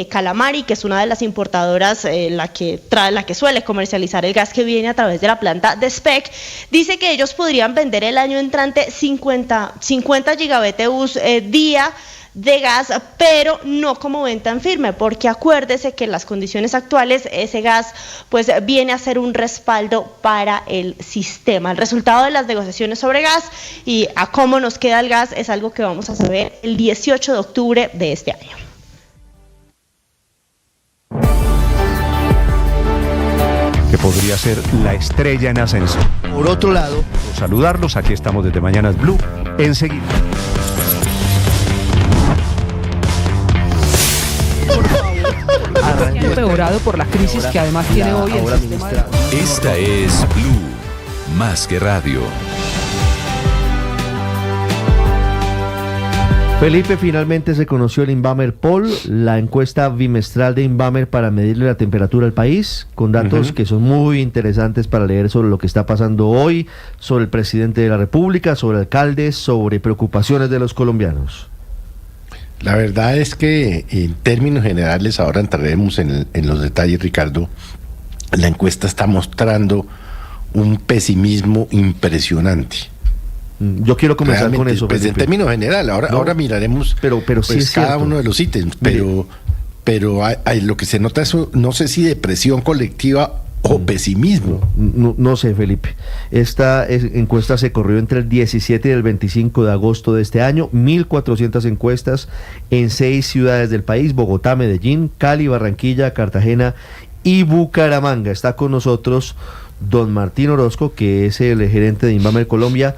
Calamari, que es una de las importadoras, la que suele comercializar el gas que viene a través de la planta de SPEC, dice que ellos podrían vender el año entrante 50 gigabTUs día de gas, pero no como venta en firme, porque acuérdese que en las condiciones actuales ese gas pues viene a ser un respaldo para el sistema. El resultado de las negociaciones sobre gas y a cómo nos queda el gas es algo que vamos a saber el 18 de octubre de este año. Que podría ser la estrella en ascenso. Por otro lado, saludarlos, aquí estamos desde Mañanas Blue, enseguida. Empeorado por la crisis que además tiene hoy el sistema. Esta es Blue, más que radio. Felipe, finalmente se conoció el Inbamer Poll, la encuesta bimestral de Inbamer para medirle la temperatura al país, con datos que son muy interesantes para leer sobre lo que está pasando hoy, sobre el presidente de la República, sobre alcaldes, sobre preocupaciones de los colombianos. La verdad es que en términos generales, ahora entraremos en los detalles, Ricardo, la encuesta está mostrando un pesimismo impresionante. Yo quiero comenzar realmente, con eso. Pues en términos generales, ahora miraremos pero sí pues, es cada cierto. uno de los ítems, pero hay, lo que se nota es, no sé si depresión colectiva o pesimismo. No sé, Felipe. Esta encuesta se corrió entre el 17 y el 25 de agosto de este año, 1.400 encuestas en 6 ciudades del país: Bogotá, Medellín, Cali, Barranquilla, Cartagena y Bucaramanga. Está con nosotros don Martín Orozco, que es el gerente de Inbamer Colombia.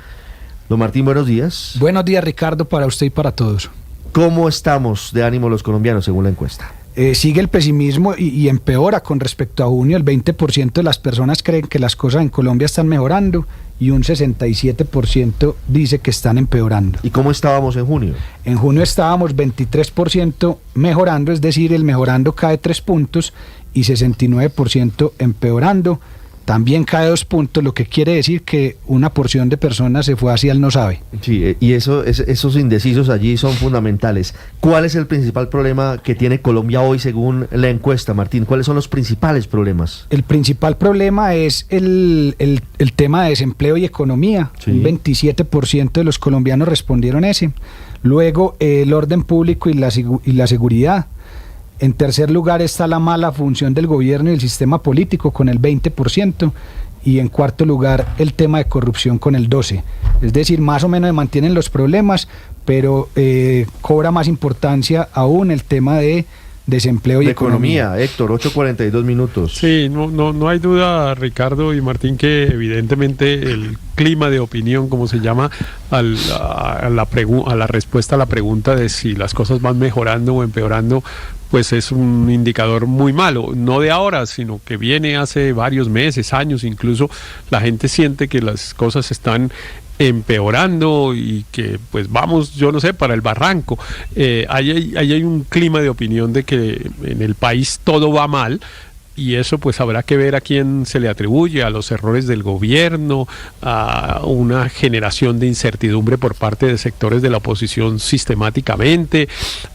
Don Martín, buenos días. Buenos días, Ricardo, para usted y para todos. ¿Cómo estamos de ánimo los colombianos según la encuesta? Sigue el pesimismo y empeora con respecto a junio. El 20% de las personas creen que las cosas en Colombia están mejorando y un 67% dice que están empeorando. ¿Y cómo estábamos en junio? En junio estábamos 23% mejorando, es decir, el mejorando cae 3 puntos y 69% empeorando. También cae 2 puntos, lo que quiere decir que una porción de personas se fue hacia el no sabe. Sí, y esos indecisos allí son fundamentales. ¿Cuál es el principal problema que tiene Colombia hoy según la encuesta, Martín? ¿Cuáles son los principales problemas? El principal problema es el tema de desempleo y economía. Sí. Un 27% de los colombianos respondieron ese. Luego el orden público y la seguridad. En tercer lugar está la mala función del gobierno y el sistema político con el 20%, y en cuarto lugar el tema de corrupción con el 12%. Es decir, más o menos se mantienen los problemas, pero cobra más importancia aún el tema de desempleo y economía. Héctor, 8:42 minutos. Sí, no hay duda, Ricardo y Martín, que evidentemente el clima de opinión, como se llama, a la respuesta a la pregunta de si las cosas van mejorando o empeorando, pues es un indicador muy malo, no de ahora, sino que viene hace varios meses, años incluso. La gente siente que las cosas están empeorando y que pues vamos, yo no sé, para el barranco. Ahí hay un clima de opinión de que en el país todo va mal, y eso pues habrá que ver a quién se le atribuye: a los errores del gobierno, a una generación de incertidumbre por parte de sectores de la oposición sistemáticamente.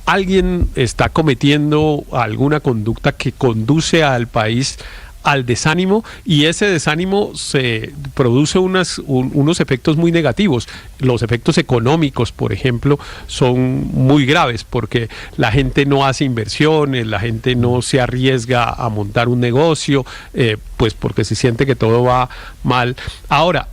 Alguien está cometiendo alguna conducta que conduce al país al desánimo, y ese desánimo se produce unos efectos muy negativos. Los efectos económicos, por ejemplo, son muy graves, porque la gente no hace inversiones, la gente no se arriesga a montar un negocio, pues porque se siente que todo va mal. Ahora,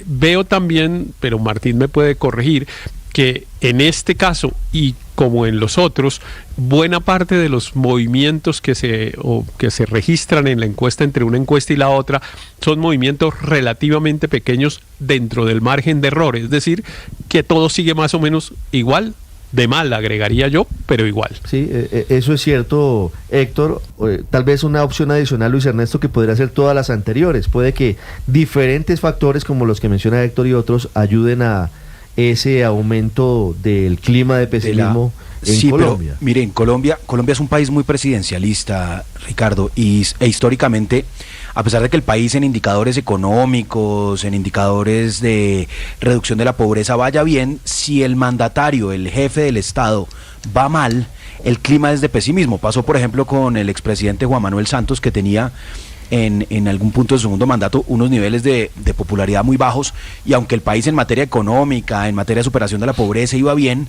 veo también, pero Martín me puede corregir, que en este caso, y como en los otros, buena parte de los movimientos que se registran en la encuesta, entre una encuesta y la otra, son movimientos relativamente pequeños dentro del margen de error, es decir, que todo sigue más o menos igual, de mal agregaría yo, pero igual. Sí, eso es cierto, Héctor. Tal vez una opción adicional, Luis Ernesto, que podría ser todas las anteriores. Puede que diferentes factores como los que menciona Héctor y otros ayuden a ese aumento del clima de pesimismo en Colombia. Pero, miren, Colombia es un país muy presidencialista, Ricardo, e históricamente, a pesar de que el país en indicadores económicos, en indicadores de reducción de la pobreza vaya bien, si el mandatario, el jefe del Estado, va mal, el clima es de pesimismo. Pasó, por ejemplo, con el expresidente Juan Manuel Santos, que tenía en algún punto de su segundo mandato unos niveles de popularidad muy bajos, y aunque el país en materia económica, en materia de superación de la pobreza iba bien,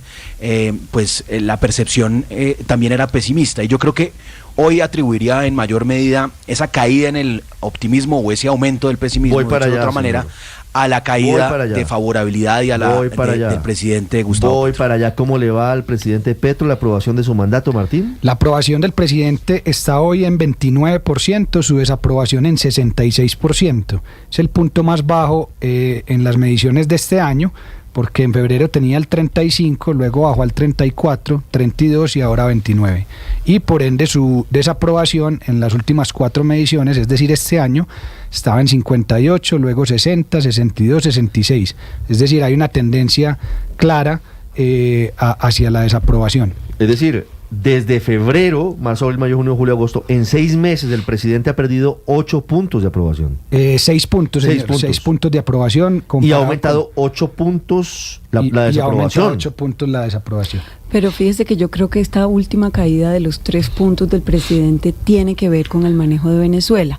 la percepción también era pesimista, y yo creo que hoy atribuiría en mayor medida esa caída en el optimismo o ese aumento del pesimismo, de otra manera, a la caída de favorabilidad y a la del presidente Gustavo Petro. Petro. Para allá, ¿cómo le va al presidente Petro la aprobación de su mandato, Martín? La aprobación del presidente está hoy en 29%, su desaprobación en 66%. Es el punto más bajo en las mediciones de este año, porque en febrero tenía el 35, luego bajó al 34, 32 y ahora 29. Y por ende su desaprobación en las últimas 4 mediciones, es decir, este año, estaba en 58, luego 60, 62, 66. Es decir, hay una tendencia clara hacia la desaprobación. Es decir, desde febrero, marzo, abril, mayo, junio, julio, agosto, en 6 meses el presidente ha perdido 8 puntos de aprobación. 6 puntos, señor, 6 puntos de aprobación. Y ha aumentado 8 puntos la desaprobación. Y ha aumentado 8 puntos la desaprobación. Pero fíjese que yo creo que esta última caída de los 3 puntos del presidente tiene que ver con el manejo de Venezuela.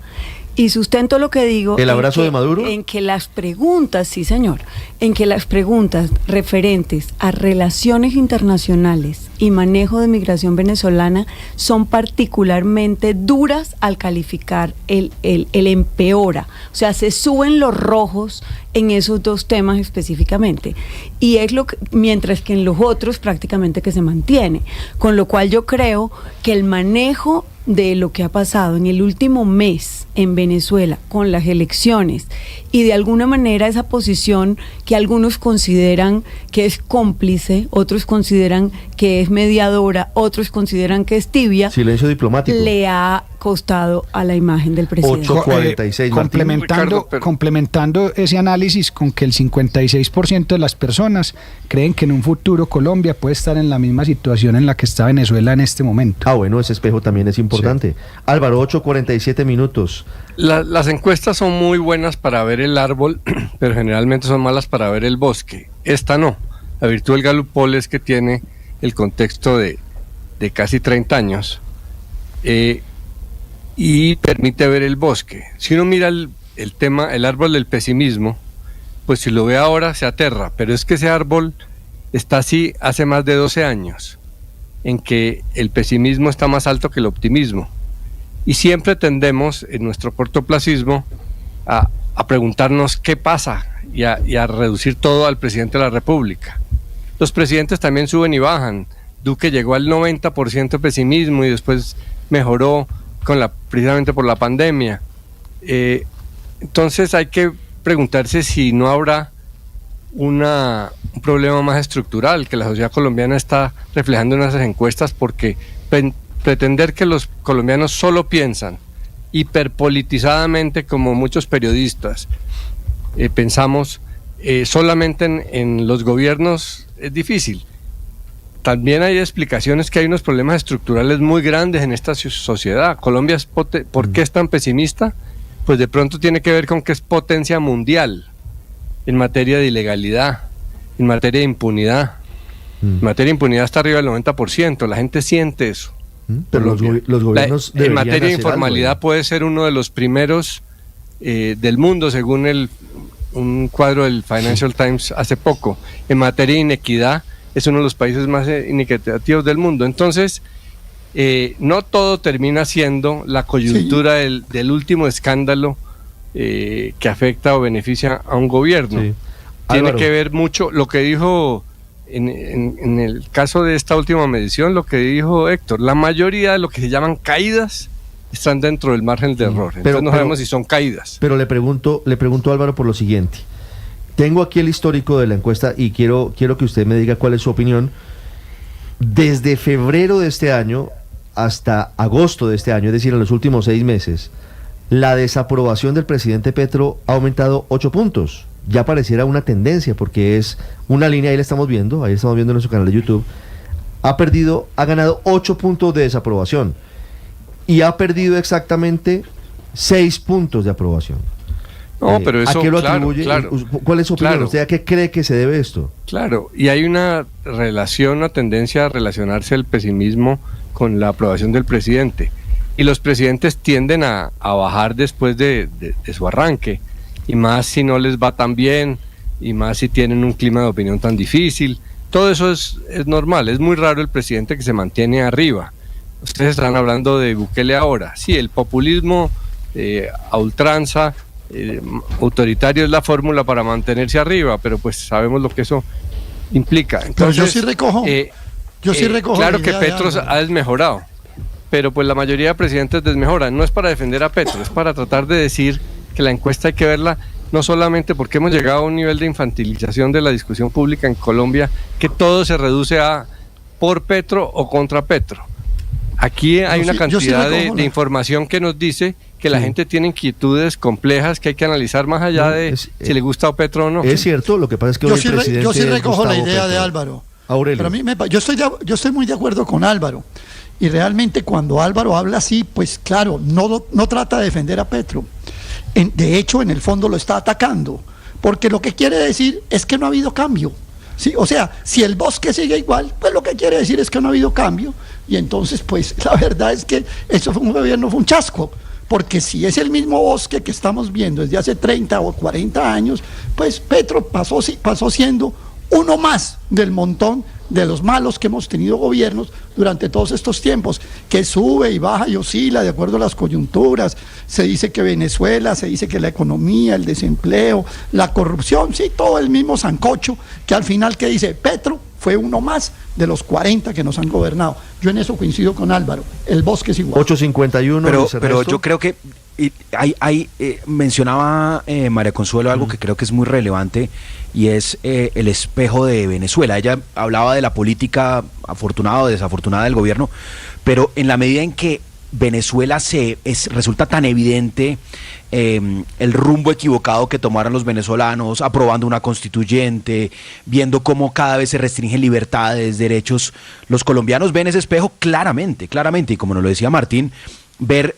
Y sustento lo que digo. ¿El abrazo de Maduro? En que las preguntas, sí señor, en que las preguntas referentes a relaciones internacionales y manejo de migración venezolana son particularmente duras al calificar el empeora. O sea, se suben los rojos en esos 2 temas específicamente. Y es lo que, mientras que en los otros prácticamente que se mantiene. Con lo cual yo creo que el manejo de lo que ha pasado en el último mes en Venezuela con las elecciones y de alguna manera esa posición que algunos consideran que es cómplice, otros consideran que es mediadora, otros consideran que es tibia, silencio diplomático, le ha costado a la imagen del presidente. 8:46, complementando ese análisis con que el 56% de las personas creen que en un futuro Colombia puede estar en la misma situación en la que está Venezuela en este momento. Bueno, ese espejo también es importante. Sí. Álvaro, 8:47 minutos. Las encuestas son muy buenas para ver el árbol, pero generalmente son malas para ver el bosque. Esta no. La virtud del Gallup Poll es que tiene el contexto de casi 30 años y permite ver el bosque. Si uno mira el árbol del pesimismo, pues si lo ve ahora se aterra, pero es que ese árbol está así hace más de 12 años, en que el pesimismo está más alto que el optimismo. Y siempre tendemos, en nuestro cortoplacismo, a preguntarnos qué pasa y a reducir todo al presidente de la República. Los presidentes también suben y bajan. Duque llegó al 90% de pesimismo y después mejoró precisamente por la pandemia. Entonces hay que preguntarse si no habrá un problema más estructural que la sociedad colombiana está reflejando en esas encuestas, porque pretender que los colombianos solo piensan hiperpolitizadamente, como muchos periodistas pensamos, solamente en los gobiernos es difícil. También hay explicaciones que hay unos problemas estructurales muy grandes en esta sociedad. Colombia ¿por qué es tan pesimista? Pues de pronto tiene que ver con que es potencia mundial en materia de ilegalidad, en materia de impunidad. En materia de impunidad está arriba del 90%, la gente siente eso. Pero los gobiernos en materia de informalidad puede ser uno de los primeros del mundo, según un cuadro del Financial Times hace poco. En materia de inequidad es uno de los países más inequitativos del mundo. Entonces, no todo termina siendo la coyuntura del último escándalo que afecta o beneficia a un gobierno. Sí. Tiene que ver mucho lo que dijo en el caso de esta última medición, lo que dijo Héctor, la mayoría de lo que se llaman caídas están dentro del margen de error. Entonces no sabemos si son caídas. Pero le pregunto Álvaro por lo siguiente. Tengo aquí el histórico de la encuesta y quiero que usted me diga cuál es su opinión. Desde febrero de este año hasta agosto de este año, es decir, en los últimos 6 meses, la desaprobación del presidente Petro ha aumentado 8 puntos. Ya pareciera una tendencia, porque es una línea, ahí estamos viendo en nuestro canal de YouTube, ha ganado 8 puntos de desaprobación y ha perdido exactamente 6 puntos de aprobación. No, pero eso, ¿a qué lo atribuye? Claro, ¿Cuál es su opinión? claro. ¿Usted a qué cree que se debe esto? Claro, y hay una tendencia a relacionarse el pesimismo con la aprobación del presidente. Y los presidentes tienden a bajar después de su arranque, y más si no les va tan bien, y más si tienen un clima de opinión tan difícil. Todo eso es normal, es muy raro el presidente que se mantiene arriba. Ustedes están hablando de Bukele ahora. Sí, el populismo a ultranza, autoritario es la fórmula para mantenerse arriba, pero pues sabemos lo que eso implica. Entonces, pero yo sí recojo. Claro que Petro ha desmejorado, pero pues la mayoría de presidentes desmejoran. No es para defender a Petro, es para tratar de decir que la encuesta hay que verla no solamente porque hemos llegado a un nivel de infantilización de la discusión pública en Colombia, que todo se reduce a por Petro o contra Petro. Aquí hay una cantidad de información que nos dice que la gente tiene inquietudes complejas que hay que analizar más allá de si le gusta a Petro o no. Es cierto, lo que pasa es que hoy el presidente yo sí recojo la idea Petro. de Álvaro. Aurelio. Pero a mí yo estoy muy de acuerdo con Álvaro. Y realmente cuando Álvaro habla así, pues claro, no trata de defender a Petro. De hecho, en el fondo lo está atacando. Porque lo que quiere decir es que no ha habido cambio. ¿Sí? O sea, si el bosque sigue igual, pues lo que quiere decir es que no ha habido cambio. Y entonces, pues la verdad es que eso fue un gobierno, fue un chasco. Porque si es el mismo bosque que estamos viendo desde hace 30 o 40 años, pues Petro pasó siendo uno más del montón de los malos que hemos tenido gobiernos durante todos estos tiempos, que sube y baja y oscila de acuerdo a las coyunturas. Se dice que Venezuela, se dice que la economía, el desempleo, la corrupción, sí, todo el mismo sancocho, que al final, ¿qué dice? Petro fue uno más de los 40 que nos han gobernado. Yo en eso coincido con Álvaro, el bosque es igual. 8:51. Pero yo creo que mencionaba María Consuelo algo que creo que es muy relevante, y es el espejo de Venezuela. Ella hablaba de la política afortunada o desafortunada del gobierno, pero en la medida en que Venezuela resulta tan evidente el rumbo equivocado que tomaron los venezolanos, aprobando una constituyente, viendo cómo cada vez se restringen libertades, derechos, los colombianos ven ese espejo claramente, y como nos lo decía Martín, ver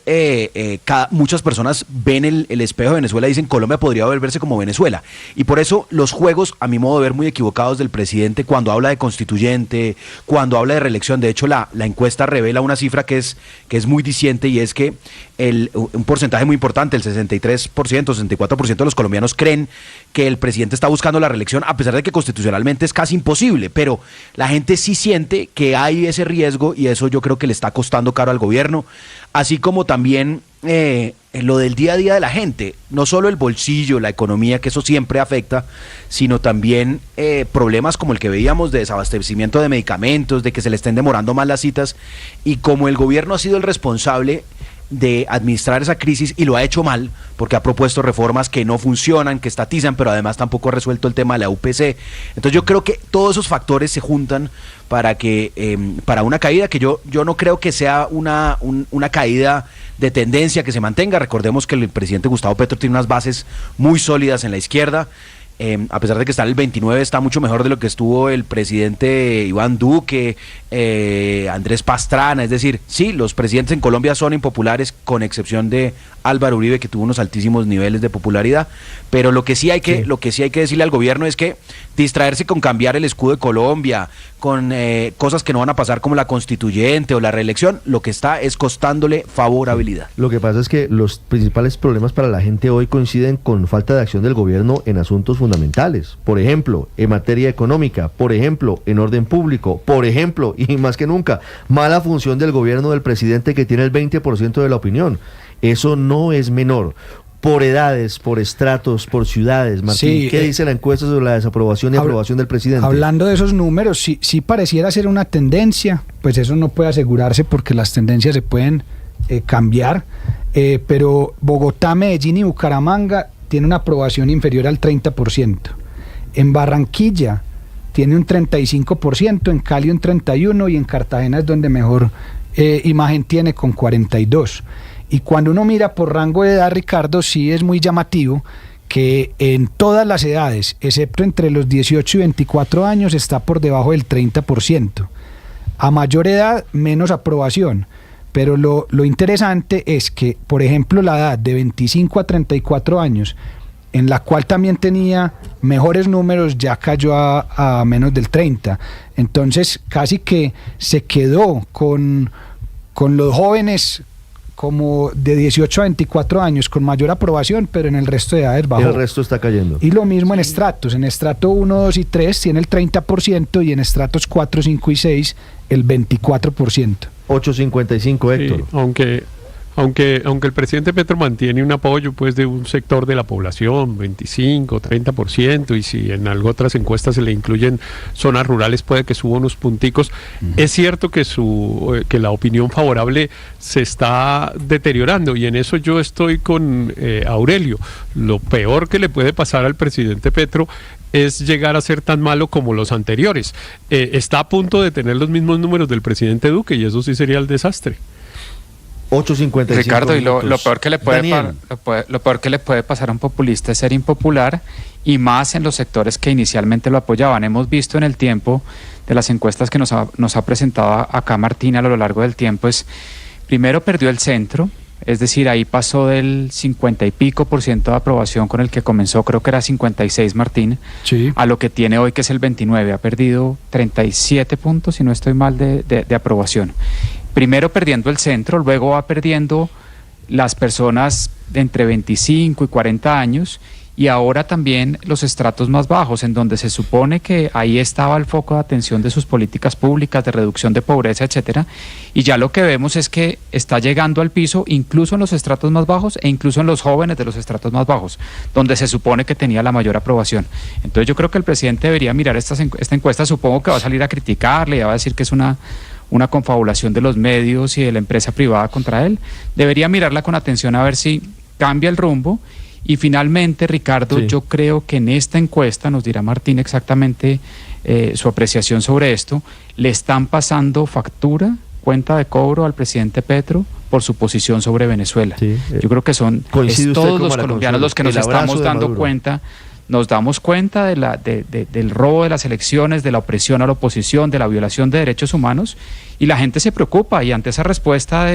muchas personas ven el espejo de Venezuela y dicen Colombia podría volverse como Venezuela, y por eso los juegos, a mi modo de ver, muy equivocados del presidente cuando habla de constituyente, cuando habla de reelección. De hecho la encuesta revela una cifra que es muy diciente, y es que un porcentaje muy importante, el 63%, 64% de los colombianos creen que el presidente está buscando la reelección, a pesar de que constitucionalmente es casi imposible, pero la gente sí siente que hay ese riesgo, y eso yo creo que le está costando caro al gobierno, así como también lo del día a día de la gente, no solo el bolsillo, la economía, que eso siempre afecta, sino también problemas como el que veíamos de desabastecimiento de medicamentos, de que se le estén demorando más las citas, y como el gobierno ha sido el responsable de administrar esa crisis y lo ha hecho mal, porque ha propuesto reformas que no funcionan, que estatizan, pero además tampoco ha resuelto el tema de la UPC. Entonces yo creo que todos esos factores se juntan para una caída que yo no creo que sea una caída de tendencia que se mantenga. Recordemos que el presidente Gustavo Petro tiene unas bases muy sólidas en la izquierda. A pesar de que está en el 29, está mucho mejor de lo que estuvo el presidente Iván Duque, Andrés Pastrana. Es decir, sí, los presidentes en Colombia son impopulares, con excepción de Álvaro Uribe, que tuvo unos altísimos niveles de popularidad, pero lo que sí hay que decirle al gobierno es que distraerse con cambiar el escudo de Colombia, con cosas que no van a pasar como la constituyente o la reelección, lo que está es costándole favorabilidad. Lo que pasa es que los principales problemas para la gente hoy coinciden con falta de acción del gobierno en asuntos fundamentales. Por ejemplo, en materia económica, por ejemplo, en orden público, por ejemplo, y más que nunca, mala función del gobierno del presidente, que tiene el 20% de la opinión. Eso no es menor. por edades, por estratos, por ciudades. Martín, Sí, ¿qué dice la encuesta sobre la desaprobación y aprobación del presidente? Hablando de esos números, sí pareciera ser una tendencia, pues eso no puede asegurarse porque las tendencias se pueden cambiar, pero Bogotá, Medellín y Bucaramanga tienen una aprobación inferior al 30%. En Barranquilla tiene un 35%, en Cali un 31% y en Cartagena es donde mejor imagen tiene con 42%. Y cuando uno mira por rango de edad, Ricardo, sí es muy llamativo que en todas las edades, excepto entre los 18 y 24 años, está por debajo del 30%. A mayor edad, menos aprobación. Pero lo interesante es que, por ejemplo, la edad de 25 a 34 años, en la cual también tenía mejores números, ya cayó a menos del 30%. Entonces, casi que se quedó con los jóvenes como de 18 a 24 años con mayor aprobación, pero en el resto de edades bajó. El resto está cayendo. Y lo mismo en estratos. En estrato 1, 2 y 3 tiene el 30% y en estratos 4, 5 y 6 el 24%. 8.55, Héctor. Sí, aunque el presidente Petro mantiene un apoyo pues de un sector de la población, 25, 30%, y si en algo otras encuestas se le incluyen zonas rurales puede que suba unos punticos. Es cierto que que la opinión favorable se está deteriorando, y en eso yo estoy con Aurelio. Lo peor que le puede pasar al presidente Petro es llegar a ser tan malo como los anteriores. Está a punto de tener los mismos números del presidente Duque, y eso sí sería el desastre. 8.55 Ricardo, y lo peor que le puede pasar a un populista es ser impopular, y más en los sectores que inicialmente lo apoyaban. Hemos visto en el tiempo de las encuestas que nos ha presentado acá Martín a lo largo del tiempo, primero perdió el centro, es decir, ahí pasó del 50 y pico % de aprobación con el que comenzó, creo que era 56 Martín, sí, a lo que tiene hoy, que es el 29, ha perdido 37 puntos, si no estoy mal, de aprobación. Primero perdiendo el centro, luego va perdiendo las personas de entre 25 y 40 años, y ahora también los estratos más bajos, en donde se supone que ahí estaba el foco de atención de sus políticas públicas de reducción de pobreza, etcétera, y ya lo que vemos es que está llegando al piso incluso en los estratos más bajos e incluso en los jóvenes de los estratos más bajos, donde se supone que tenía la mayor aprobación. Entonces yo creo que el presidente debería mirar esta encuesta. Supongo que va a salir a criticarle, va a decir que es una confabulación de los medios y de la empresa privada contra él. Debería mirarla con atención a ver si cambia el rumbo. Y finalmente, Ricardo, sí, yo creo que en esta encuesta, nos dirá Martín exactamente su apreciación sobre esto, le están pasando factura, cuenta de cobro al presidente Petro por su posición sobre Venezuela. Sí, yo creo que todos los colombianos los que nos estamos dando cuenta. Nos damos cuenta del robo de las elecciones, de la opresión a la oposición, de la violación de derechos humanos, y la gente se preocupa. Y ante esa respuesta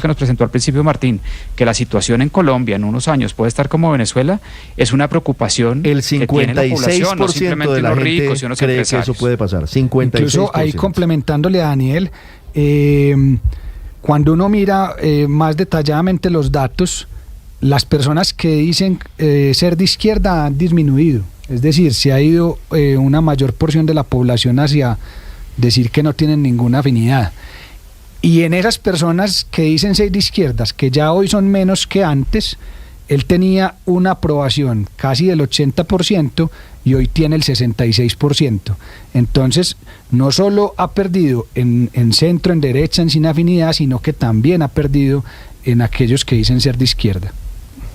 que nos presentó al principio Martín, que la situación en Colombia en unos años puede estar como Venezuela, es una preocupación. El 56% que tiene la población, no simplemente de la los gente ricos y unos cree empresarios. que eso puede pasar. 56%. Incluso ahí complementándole a Daniel, cuando uno mira más detalladamente los datos, las personas que dicen ser de izquierda han disminuido. Es decir, se ha ido una mayor porción de la población hacia decir que no tienen ninguna afinidad. Y en esas personas que dicen ser de izquierdas, que ya hoy son menos que antes, él tenía una aprobación casi del 80% y hoy tiene el 66%. Entonces, no solo ha perdido en centro, en derecha, en sin afinidad, sino que también ha perdido en aquellos que dicen ser de izquierda.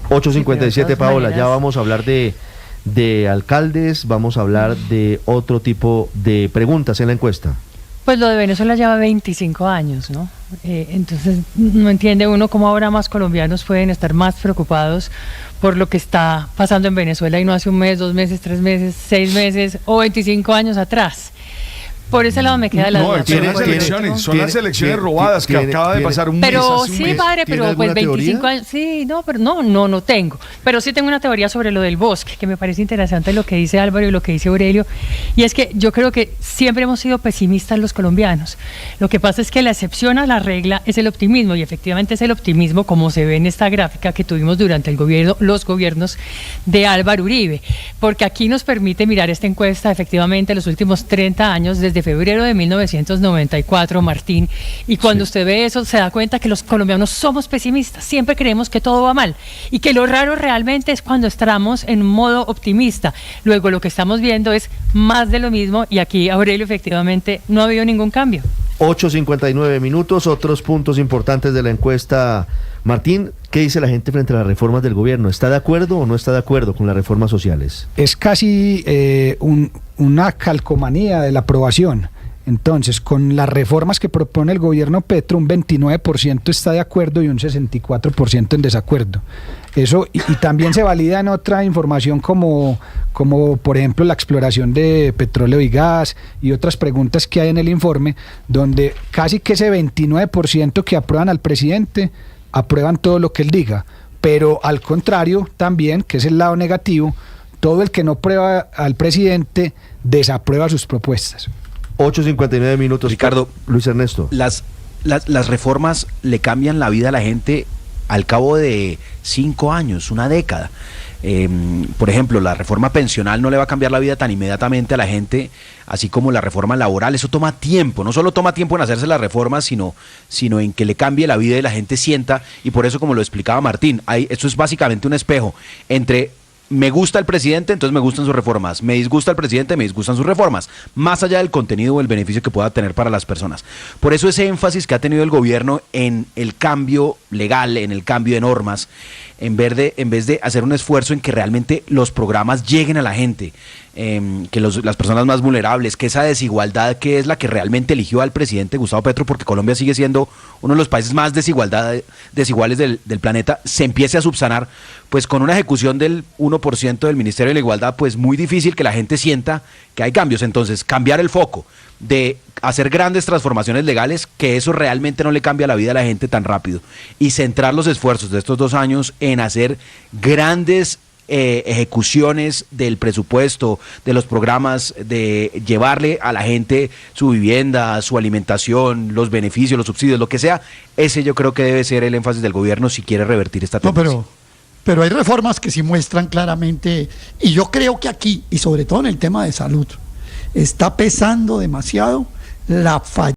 8.57, Paola, ya vamos a hablar de alcaldes, vamos a hablar de otro tipo de preguntas en la encuesta. Pues lo de Venezuela lleva 25 años, ¿no? Entonces no entiende uno cómo ahora más colombianos pueden estar más preocupados por lo que está pasando en Venezuela y no hace un mes, 2 meses, 3 meses, 6 meses o 25 años atrás. Por ese lado me queda la duda. Son las elecciones robadas que acaba de pasar un mes. Pero sí, padre, pero pues 25 años. Sí, no, pero no tengo. Pero sí tengo una teoría sobre lo del bosque, que me parece interesante lo que dice Álvaro y lo que dice Aurelio. Y es que yo creo que siempre hemos sido pesimistas los colombianos. Lo que pasa es que la excepción a la regla es el optimismo, y efectivamente es el optimismo como se ve en esta gráfica que tuvimos durante los gobiernos de Álvaro Uribe. Porque aquí nos permite mirar esta encuesta efectivamente los últimos 30 años desde desde febrero de 1994, Martín, y cuando usted ve eso se da cuenta que los colombianos somos pesimistas, siempre creemos que todo va mal y que lo raro realmente es cuando estamos en modo optimista. Luego lo que estamos viendo es más de lo mismo y aquí, Aurelio, efectivamente no ha habido ningún cambio. 8:59 minutos, otros puntos importantes de la encuesta. Martín, ¿qué dice la gente frente a las reformas del gobierno? ¿Está de acuerdo o no está de acuerdo con las reformas sociales? Es casi una calcomanía de la aprobación. Entonces, con las reformas que propone el gobierno Petro, un 29% está de acuerdo y un 64% en desacuerdo. Eso, y también se valida en otra información como por ejemplo la exploración de petróleo y gas y otras preguntas que hay en el informe, donde casi que ese 29% que aprueban al presidente, aprueban todo lo que él diga, pero al contrario también, que es el lado negativo, todo el que no aprueba al presidente desaprueba sus propuestas. 8:59 minutos. Ricardo, Luis Ernesto. Las reformas le cambian la vida a la gente al cabo de 5 años, una década. Por ejemplo, la reforma pensional no le va a cambiar la vida tan inmediatamente a la gente, así como la reforma laboral. Eso toma tiempo, no solo toma tiempo en hacerse las reformas, sino en que le cambie la vida y la gente sienta, y por eso, como lo explicaba Martín, esto es básicamente un espejo entre me gusta el presidente, entonces me gustan sus reformas, me disgusta el presidente, me disgustan sus reformas, más allá del contenido o el beneficio que pueda tener para las personas. Por eso ese énfasis que ha tenido el gobierno en el cambio legal, en el cambio de normas, en vez de hacer un esfuerzo en que realmente los programas lleguen a la gente, que las personas más vulnerables, que esa desigualdad que es la que realmente eligió al presidente Gustavo Petro, porque Colombia sigue siendo uno de los países más desiguales del planeta, se empiece a subsanar, pues con una ejecución del 1% del Ministerio de la Igualdad, pues muy difícil que la gente sienta que hay cambios. Entonces, cambiar el foco de hacer grandes transformaciones legales, que eso realmente no le cambia la vida a la gente tan rápido, y centrar los esfuerzos de estos 2 años en hacer grandes ejecuciones del presupuesto, de los programas, de llevarle a la gente su vivienda, su alimentación, los beneficios, los subsidios, lo que sea. Ese yo creo que debe ser el énfasis del gobierno si quiere revertir esta tendencia. Pero hay reformas que sí muestran claramente, y yo creo que aquí, y sobre todo en el tema de salud, está pesando demasiado la falla